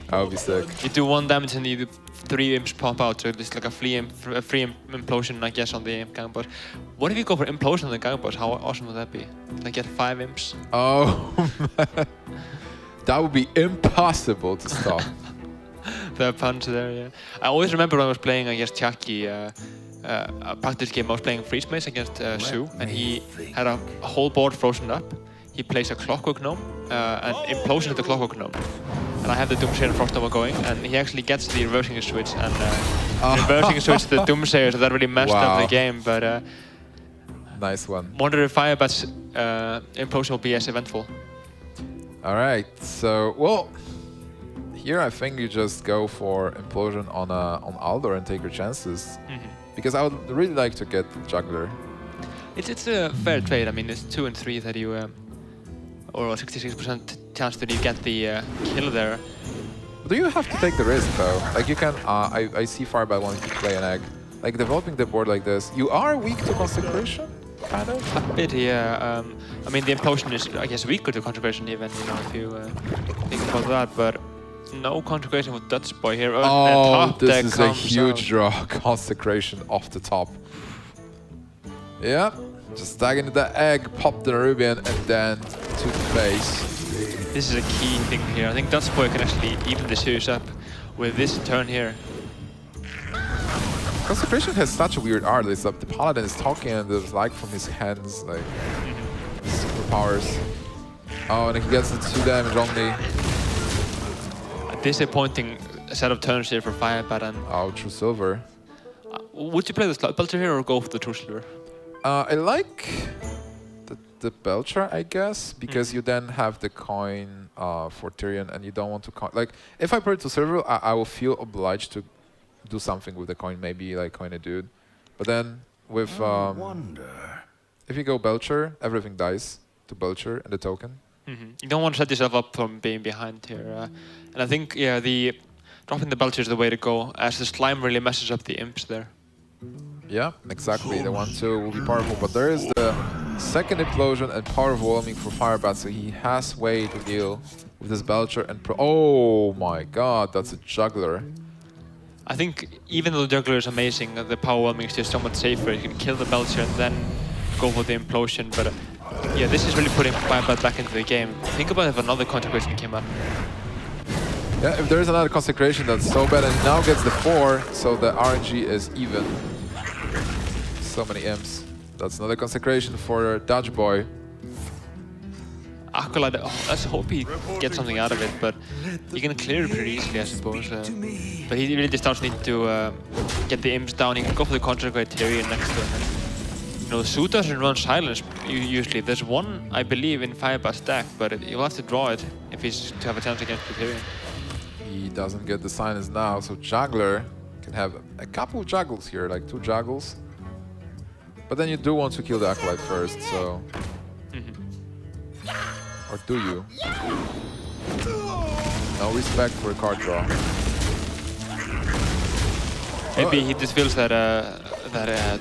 S4: That would be sick.
S5: You do 1 damage and you do 3 imps pop out, so it's like a free implosion, I guess, on the Gang Boss. What if you go for implosion on the Gang Boss? How awesome would that be? Like get 5 imps?
S4: Oh man. That would be impossible to stop.
S5: The punch there, yeah. I always remember when I was playing against Chucky, a practice game, I was playing Freeze Mage against Sue, and he had a whole board frozen up. He plays a Clockwork Gnome, and implosion at the Clockwork Gnome. And I have the Doomsayer and Frostnova going, and he actually gets the reversing switch, and reversing switch the Doomsayer, so that really messed up the game, but...
S4: nice one.
S5: Wonder if Firebat's implosion will be as eventful.
S4: Alright, so, well, here I think you just go for Implosion on Aldor and take your chances. Because I would really like to get Juggler.
S5: It's a fair trade. I mean, it's 2 and 3 that you, or 66% chance that you get the kill there.
S4: But do you have to take the risk though? Like you can, I see Firebat wanting to play an egg. Like developing the board like this, you are weak to Consecration, kind of?
S5: A bit, yeah. I mean, the Implosion is, I guess, weaker to Consecration even, if you think about that, but no Consecration with Dutchboy here.
S4: Oh, this is a huge draw. Consecration off the top. Yeah, just tag into the egg, pop the Rubian, and then to the face.
S5: This is a key thing here. I think Dutchboy can actually even the series up with this turn here.
S4: Consecration has such a weird art. It's like the Paladin is talking and there's like from his hands, like superpowers. Oh, and he gets the 2 damage only.
S5: A disappointing set of turns here for Firebat. And
S4: oh, True Silver.
S5: Would you play the Slug Belcher here or go for the True Silver?
S4: I like the Belcher, I guess, because you then have the coin for Tyrion, and you don't want to like. If I put it to Silver, I will feel obliged to do something with the coin, maybe like coin a dude. But then with if you go Belcher, everything dies to Belcher and the token.
S5: You don't want to set yourself up from being behind here. And I think, yeah, the dropping the Belcher is the way to go, as the slime really messes up the imps there.
S4: Yeah, exactly. The 1-2 will be powerful, but there is the second implosion and power overwhelming for Firebat, so he has way to deal with this Belcher and oh my god, that's a juggler.
S5: I think even though the juggler is amazing, the power overwhelming is just somewhat safer. You can kill the Belcher and then go for the implosion, but yeah, this is really putting Firebat back into the game. Think about if another consecration came up.
S4: Yeah, if there is another consecration, that's so bad, and he now gets the 4, so the RNG is even. So many imps. That's another consecration for Dutchboy.
S5: Acolyte, let's hope he gets something out of it, but he can clear it pretty easily, I suppose. But he really just starts need to get the imps down. He can go for the consecrate Tyrion next to him. You know, Su doesn't run silence usually. There's one, I believe, in Firebat's deck, but he'll have to draw it if he's to have a chance against the Tyrion.
S4: He doesn't get the silence now, so Juggler can have a couple of juggles here, like 2 juggles. But then you do want to kill the Acolyte first, so... Or do you? No respect for a card draw.
S5: Maybe he just feels that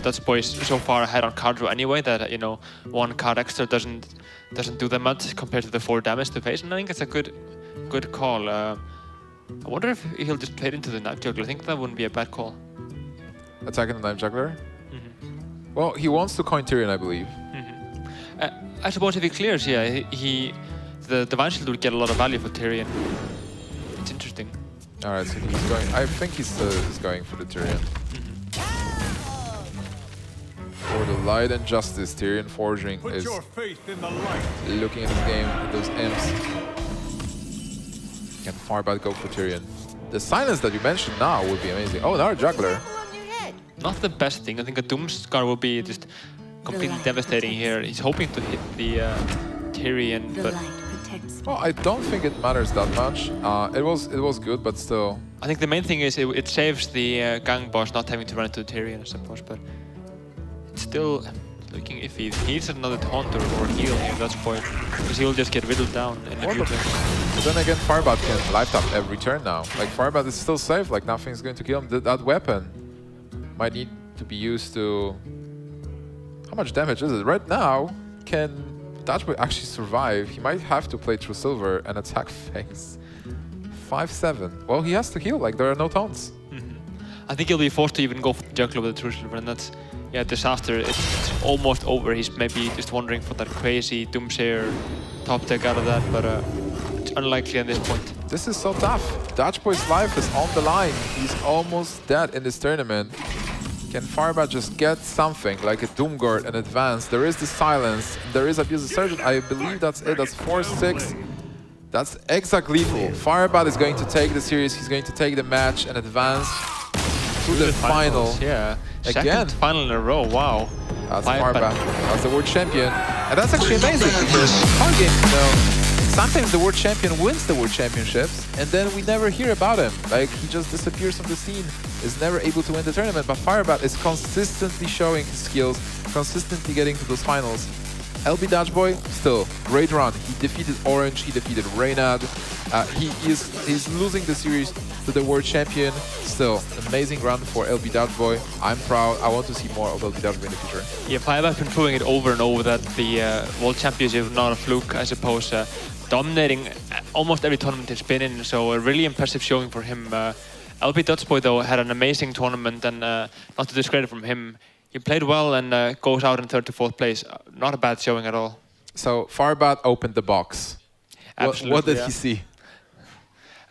S5: Dutchboy is so far ahead on card draw anyway that you know 1 card extra doesn't do that much compared to the 4 damage to face, and I think it's a good call. I wonder if he'll just play it into the Knife Juggler. I think that wouldn't be a bad call.
S4: Attacking the Knife Juggler? Well, he wants to coin Tyrion, I believe.
S5: I suppose if he clears, yeah, the Divine Shield would get a lot of value for Tyrion. It's interesting.
S4: All right, so he's going. I think he's going for the Tyrion. For the Light and Justice, Tyrion Forging
S7: Put
S4: is
S7: your faith in the light.
S4: looking at this game at those imps. Can Firebat go for Tyrion? The silence that you mentioned now would be amazing. Oh, another Juggler.
S5: Not the best thing. I think a Doomscar will be just completely devastating here. He's hoping to hit the Tyrion, but
S4: well, I don't think it matters that much. It was good, but still.
S5: I think the main thing is it saves the gang boss not having to run into the Tyrion, I suppose. But it's still looking iffy. He needs another taunt or heal here, Dutchboy, because he'll just get whittled down in the future.
S4: But then again, Firebat can life tap every turn now. Like Firebat is still safe. Like nothing's going to kill him. That weapon might need to be used to... How much damage is it? Right now, can Dutchboy actually survive? He might have to play True Silver and attack face. 5-7. Well, he has to heal, like there are no taunts.
S5: I think he'll be forced to even go for the Juggler with the True Silver, and that's, yeah, disaster. It's almost over. He's maybe just wondering for that crazy Doomsayer top deck out of that, but it's unlikely at this point.
S4: This is so tough. Dutchboy's life is on the line. He's almost dead in this tournament. Can Firebat just get something like a Doomguard and advance? There is the silence. There is Abuse of Surgeon. I believe that's it. That's 4-6. That's exact lethal. Firebat is going to take the series. He's going to take the match and advance to the final.
S5: Yeah.
S4: Again.
S5: Second final in a row. Wow.
S4: That's Firebat. That's the world champion. And that's actually amazing because card games, you know, sometimes the world champion wins the world championships and then we never hear about him. Like he just disappears from the scene, is never able to win the tournament. But Firebat is consistently showing his skills, consistently getting to those finals. LB Dutchboy, still great run. He defeated Orange, he defeated Reynad. He's losing the series to the world champion. Still, amazing run for LB Dutchboy. I'm proud. I want to see more of LB Dutchboy in the future.
S5: Yeah, Firebat's been proving it over and over that the World Championship is not a fluke, I suppose. Dominating almost every tournament he's been in, so a really impressive showing for him. LB Dutchboy, though, had an amazing tournament, and not to discredit from him, he played well and goes out in 3rd to 4th place. Not a bad showing at all.
S4: So Firebat opened the box.
S5: Absolutely,
S4: what did he see?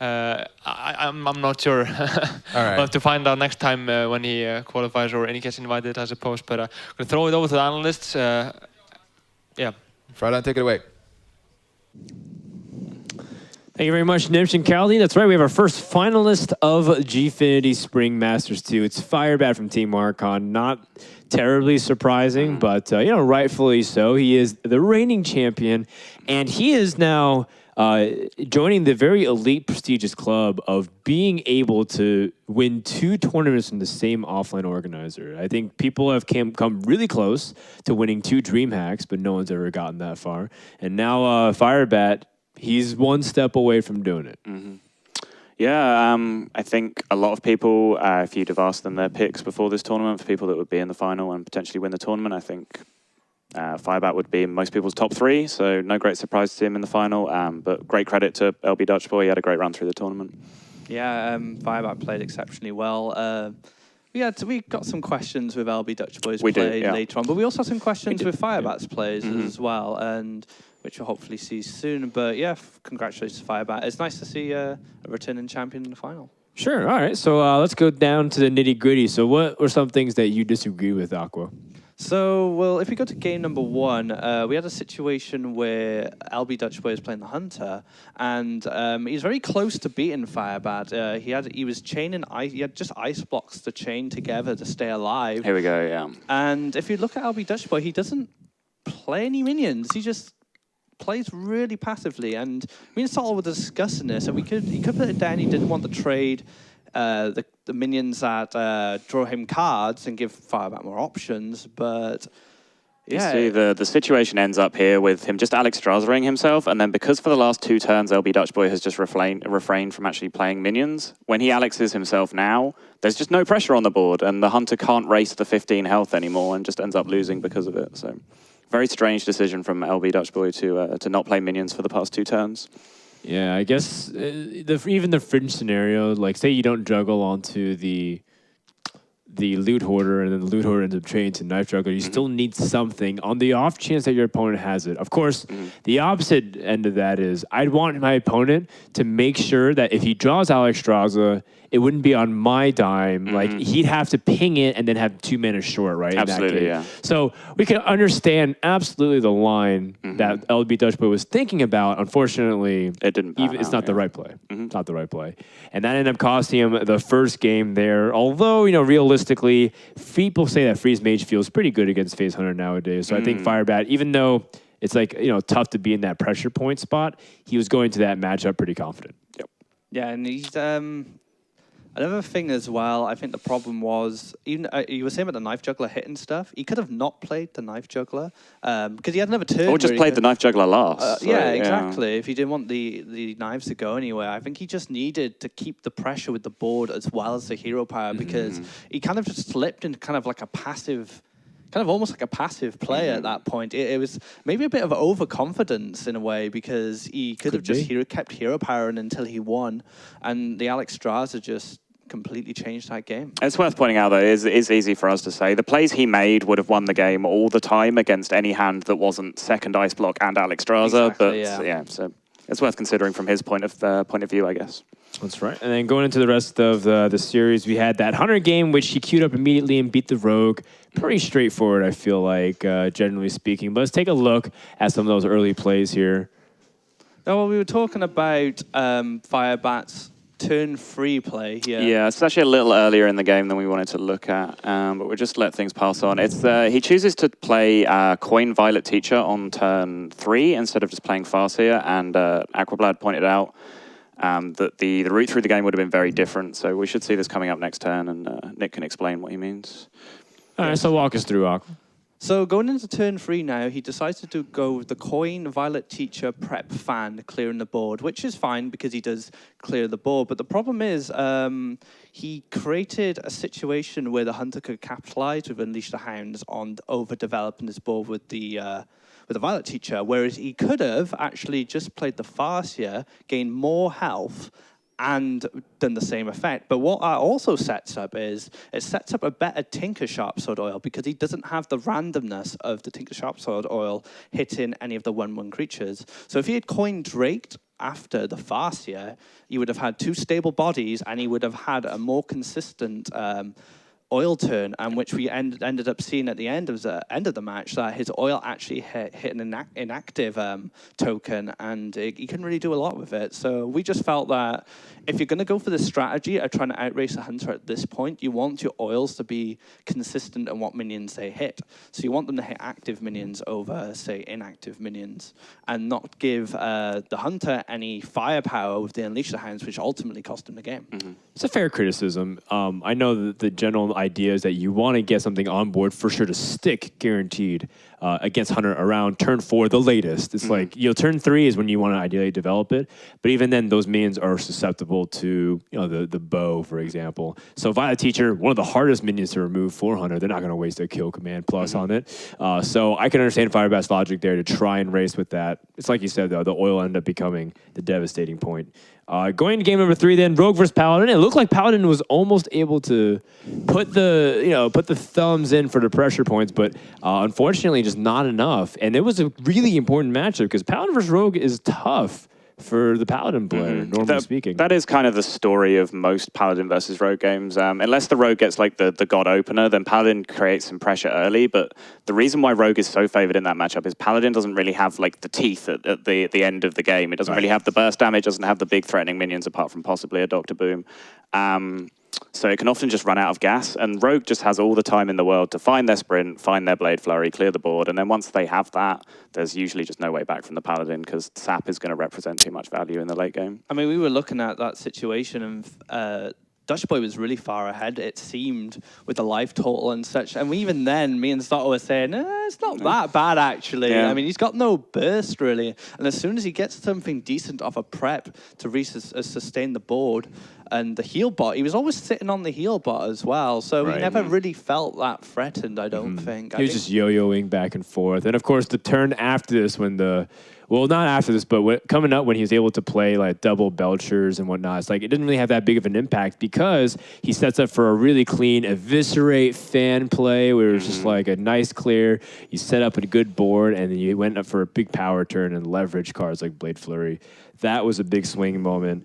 S5: I'm not sure.
S4: All right.
S5: We'll have to find out next time when he qualifies or he gets invited, I suppose. But I'm going to throw it over to the analysts. Yeah.
S4: Fryland, take it away.
S1: Thank you very much, Nimsh and Caroline. That's right, we have our first finalist of Gfinity Spring Masters 2. It's Firebat from Team Archon. Not terribly surprising, but you know, rightfully so. He is the reigning champion, and he is now joining the very elite, prestigious club of being able to win 2 tournaments from the same offline organizer. I think people have come really close to winning 2 Dream Hacks, but no one's ever gotten that far. And now Firebat, he's 1 step away from doing it.
S3: Mm-hmm. Yeah, I think a lot of people, if you'd have asked them their picks before this tournament for people that would be in the final and potentially win the tournament, I think Firebat would be in most people's top 3, so no great surprise to see him in the final, but great credit to LB Dutchboy. He had a great run through the tournament.
S2: Yeah, Firebat played exceptionally well. We got some questions with LB Dutchboy's play later on, but we also had some questions with Firebat's plays as well, and which we'll hopefully see soon. But yeah, congratulations to Firebat. It's nice to see a returning champion in the final.
S1: Sure. All right. So let's go down to the nitty gritty. So what were some things that you disagree with, Aqua?
S2: So, well, if we go to game number 1, we had a situation where LB Dutchboy was playing the Hunter, and he was very close to beating Firebat. He was chaining he had just ice blocks to chain together to stay alive.
S3: Here we go, yeah.
S2: And if you look at LB Dutchboy, he doesn't play any minions. He just plays really passively. And me and Sol were discussing this, and he could put it down. He didn't want to trade the minions that draw him cards and give Firebat more options, but yeah.
S3: You see, the situation ends up here with him just Alex Strasering himself, and then because for the last 2 turns LB Dutchboy has just refrained from actually playing minions, when he Alexes himself now, there's just no pressure on the board, and the Hunter can't race the 15 health anymore and just ends up losing because of it. So very strange decision from LB Dutchboy to not play minions for the past 2 turns.
S1: Yeah, I guess even the fringe scenario, like say you don't juggle onto the loot hoarder and then the loot hoarder ends up trading to knife juggler, you still need something on the off chance that your opponent has it. Of course, the opposite end of that is I'd want my opponent to make sure that if he draws Alex Straza, it wouldn't be on my dime. Like he'd have to ping it and then have 2 mana short, right?
S3: Absolutely, yeah.
S1: So we can understand absolutely the line that LB Dutchboy was thinking about. Unfortunately,
S3: it didn't.
S1: It's not the right play. It's not the right play, and that ended up costing him the first game there. Although realistically, people say that Freeze Mage feels pretty good against Phase Hunter nowadays. So I think Firebat, even though it's like tough to be in that pressure point spot, he was going to that matchup pretty confident.
S3: Yep.
S2: Yeah, and he's another thing as well. I think the problem was even you were saying about the knife juggler hitting stuff. He could have not played the knife juggler because he had another turn.
S3: Or just played the knife juggler last.
S2: Yeah, exactly. If he didn't want the knives to go anywhere, I think he just needed to keep the pressure with the board as well as the hero power because he kind of just slipped into kind of like a passive. Kind of almost like a passive play at that point. It was maybe a bit of overconfidence in a way because he could have just kept hero powering until he won, and the Alex Straza just completely changed that game.
S3: It's worth pointing out, though, it is easy for us to say. The plays he made would have won the game all the time against any hand that wasn't second ice block and Alex Straza.
S2: Exactly,
S3: but yeah, so it's worth considering from his point of view, I guess.
S1: That's right. And then going into the rest of the series, we had that Hunter game, which he queued up immediately and beat the Rogue. Pretty straightforward, I feel like, generally speaking. But let's take a look at some of those early plays here.
S2: Oh, well, we were talking about Firebat's turn 3 play here.
S3: Yeah, it's actually a little earlier in the game than we wanted to look at, but we'll just let things pass on. It's he chooses to play Coin Violet Teacher on turn 3 instead of just playing Farseer, and Aquablad pointed out that the route through the game would have been very different, so we should see this coming up next turn, and Nick can explain what he means.
S1: All right, so walk us through, Aqua.
S2: So going into turn 3 now, he decides to go with the Coin Violet Teacher Prep Fan, clearing the board, which is fine because he does clear the board. But the problem is he created a situation where the Hunter could capitalize with Unleash the Hounds on overdeveloping his board with the Violet Teacher, whereas he could have actually just played the Farseer, gained more health, and done the same effect. But what that also sets up is it sets up a better Tinker Sharpsword Oil because he doesn't have the randomness of the Tinker Sharpsword Oil hitting any of the 1/1 creatures. So if he had Coin Draked after the Farseer, you would have had 2 stable bodies and he would have had a more consistent oil turn, and which we ended up seeing at the end of the match, that his oil actually hit an inactive token, and he couldn't really do a lot with it. So we just felt that if you're going to go for this strategy of trying to outrace a hunter at this point, you want your oils to be consistent in what minions they hit. So you want them to hit active minions over, say, inactive minions, and not give the hunter any firepower with the Unleash the Hounds, which ultimately cost him the game.
S1: It's a fair criticism. I know that the general idea is that you want to get something on board for sure to stick guaranteed against Hunter around turn 4, the latest. It's like, turn 3 is when you want to ideally develop it. But even then, those minions are susceptible to, the bow, for example. So Violet Teacher, one of the hardest minions to remove for Hunter, they're not going to waste a kill command plus on it. So I can understand Firebat's logic there to try and race with that. It's like you said, though, the oil ended up becoming the devastating point. Going to game number 3, then Rogue versus Paladin. It looked like Paladin was almost able to put the thumbs in for the pressure points, but unfortunately, just not enough. And it was a really important matchup because Paladin versus Rogue is tough for the Paladin player, normally speaking.
S3: That is kind of the story of most Paladin versus Rogue games. Unless the Rogue gets like the God opener, then Paladin creates some pressure early. But the reason why Rogue is so favored in that matchup is Paladin doesn't really have like the teeth at the end of the game. It doesn't really have the burst damage, doesn't have the big threatening minions apart from possibly a Dr. Boom. So it can often just run out of gas, and Rogue just has all the time in the world to find their sprint, find their Blade Flurry, clear the board, and then once they have that, there's usually just no way back from the Paladin because Sap is going to represent too much value in the late game.
S2: I mean, we were looking at that situation, and Dutchboy was really far ahead, it seemed, with the life total and such. And even then, me and Stotter were saying, it's not that bad, actually.
S3: Yeah.
S2: I mean, he's got no burst, really. And as soon as he gets something decent off a prep to sustain the board, and the heal bot, he was always sitting on the heal bot as well. So he never really felt that threatened, I don't think.
S1: He was just yo-yoing back and forth. And of course, the turn after this, well, not after this, but coming up when he was able to play like double Belchers and whatnot, it's like it didn't really have that big of an impact because he sets up for a really clean eviscerate fan play where it was just like a nice clear. You set up a good board and then you went up for a big power turn and leverage cards like Blade Flurry. That was a big swing moment.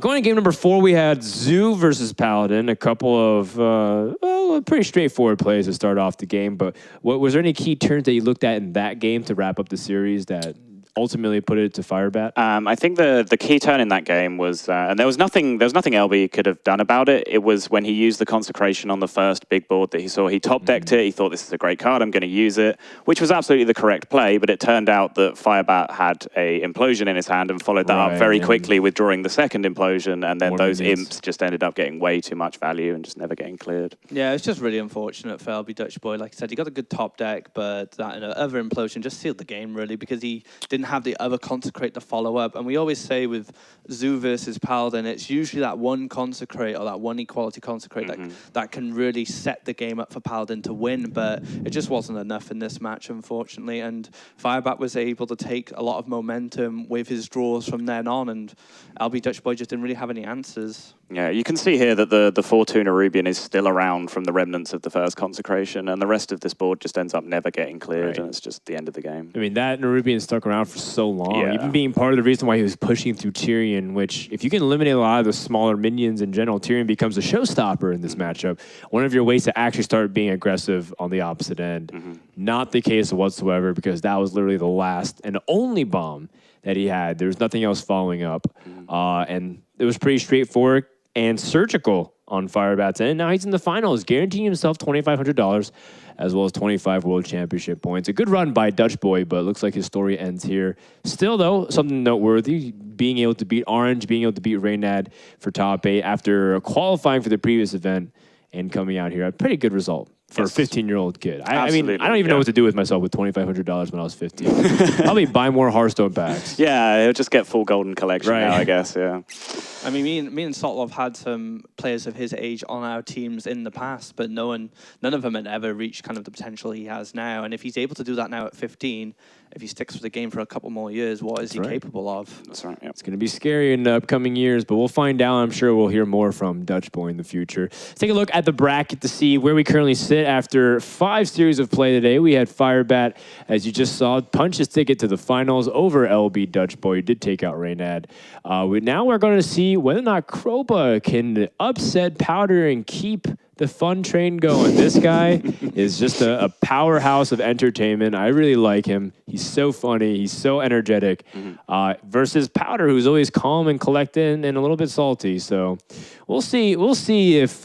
S1: Going to game number 4, we had Zoo versus Paladin. A couple of pretty straightforward plays to start off the game. But was there any key turns that you looked at in that game to wrap up the series that ultimately put it to Firebat?
S3: I think the key turn in that game was, and there was nothing LB could have done about it. It was when he used the Consecration on the first big board that he saw. He top decked it. He thought, this is a great card, I'm going to use it, which was absolutely the correct play. But it turned out that Firebat had a Implosion in his hand and followed that up very quickly with drawing the second Implosion. And then those imps just ended up getting way too much value and just never getting cleared.
S2: Yeah, it's just really unfortunate for LB Dutchboy. Like I said, he got a good top deck, but that other Implosion just sealed the game, really, because he didn't have the other Consecrate to follow up. And we always say with Zoo versus Paladin, it's usually that one Consecrate or that one Equality Consecrate that can really set the game up for Paladin to win. But it just wasn't enough in this match, unfortunately. And Firebat was able to take a lot of momentum with his draws from then on, and LB Dutchboy just didn't really have any answers.
S3: Yeah, you can see here that the Fortuna Rubian is still around from the remnants of the first Consecration, and the rest of this board just ends up never getting cleared, and it's just the end of the game.
S1: I mean, that Nerubian stuck around for so long, even being part of the reason why he was pushing through Tyrion, which, if you can eliminate a lot of the smaller minions in general, Tyrion becomes a showstopper in this matchup. One of your ways to actually start being aggressive on the opposite end. Not the case whatsoever, because that was literally the last and only bomb that he had. There was nothing else following up, and it was pretty straightforward and surgical on Firebat's end. Now he's in the finals, guaranteeing himself $2,500 as well as 25 World Championship points. A good run by Dutchboy, but it looks like his story ends here. Still, though, something noteworthy, being able to beat Orange, being able to beat Reynad for top 8 after qualifying for the previous event and coming out here. A pretty good result for a 15-year-old kid. I mean, I don't even know what to do with myself with $2,500 when I was 15. Probably buy more Hearthstone packs.
S3: Yeah, he'll just get full golden collection now, I guess, yeah.
S2: I mean, me and Sotlov had some players of his age on our teams in the past, but none of them had ever reached kind of the potential he has now. And if he's able to do that now at 15, if he sticks with the game for a couple more years, what is he capable of?
S3: That's right, yeah.
S1: It's going to be scary in the upcoming years, but we'll find out. I'm sure we'll hear more from Dutchboy in the future. Let's take a look at the bracket to see where we currently sit after 5 series of play today. We had Firebat, as you just saw, punch his ticket to the finals over LB Dutchboy. He did take out Reynad. Now we're going to see whether or not Kropa can upset Powder and keep the fun train going. This guy is just a powerhouse of entertainment. I really like him. He's so funny. He's so energetic. Versus Powder, who's always calm and collected and a little bit salty. So we'll see. We'll see if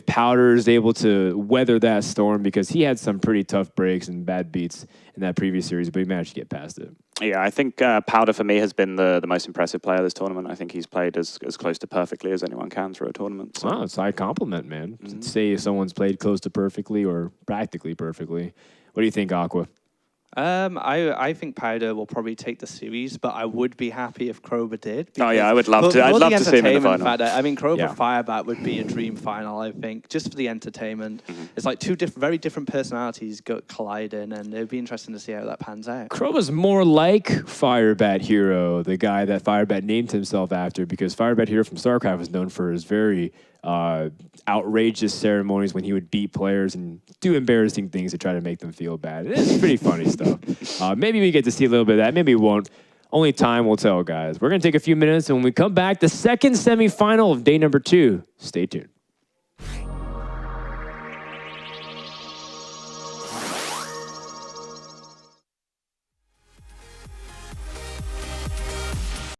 S1: Powder is able to weather that storm, because he had some pretty tough breaks and bad beats in that previous series, but he managed to get past it.
S3: Yeah, I think Powder for me has been the most impressive player this tournament. I think he's played as close to perfectly as anyone can through a tournament. So.
S1: Wow, it's a high compliment, man. Say if someone's played close to perfectly or practically perfectly. What do you think, Aqua?
S2: I think Powder will probably take the series, but I would be happy if Krober did.
S3: Oh yeah, I would love to. I'd love to see him in the final.
S2: Factor, I mean, Krober Firebat would be a dream final, I think, just for the entertainment. It's like two very different personalities colliding, and it'd be interesting to see how that pans out.
S1: Krober's more like Firebat Hero, the guy that Firebat named himself after, because Firebat Hero from StarCraft was known for his very outrageous ceremonies when he would beat players and do embarrassing things to try to make them feel bad. It's pretty funny stuff. Maybe we get to see a little bit of that. Maybe we won't. Only time will tell, guys. We're going to take a few minutes, and when we come back, the second semifinal of day number 2. Stay tuned.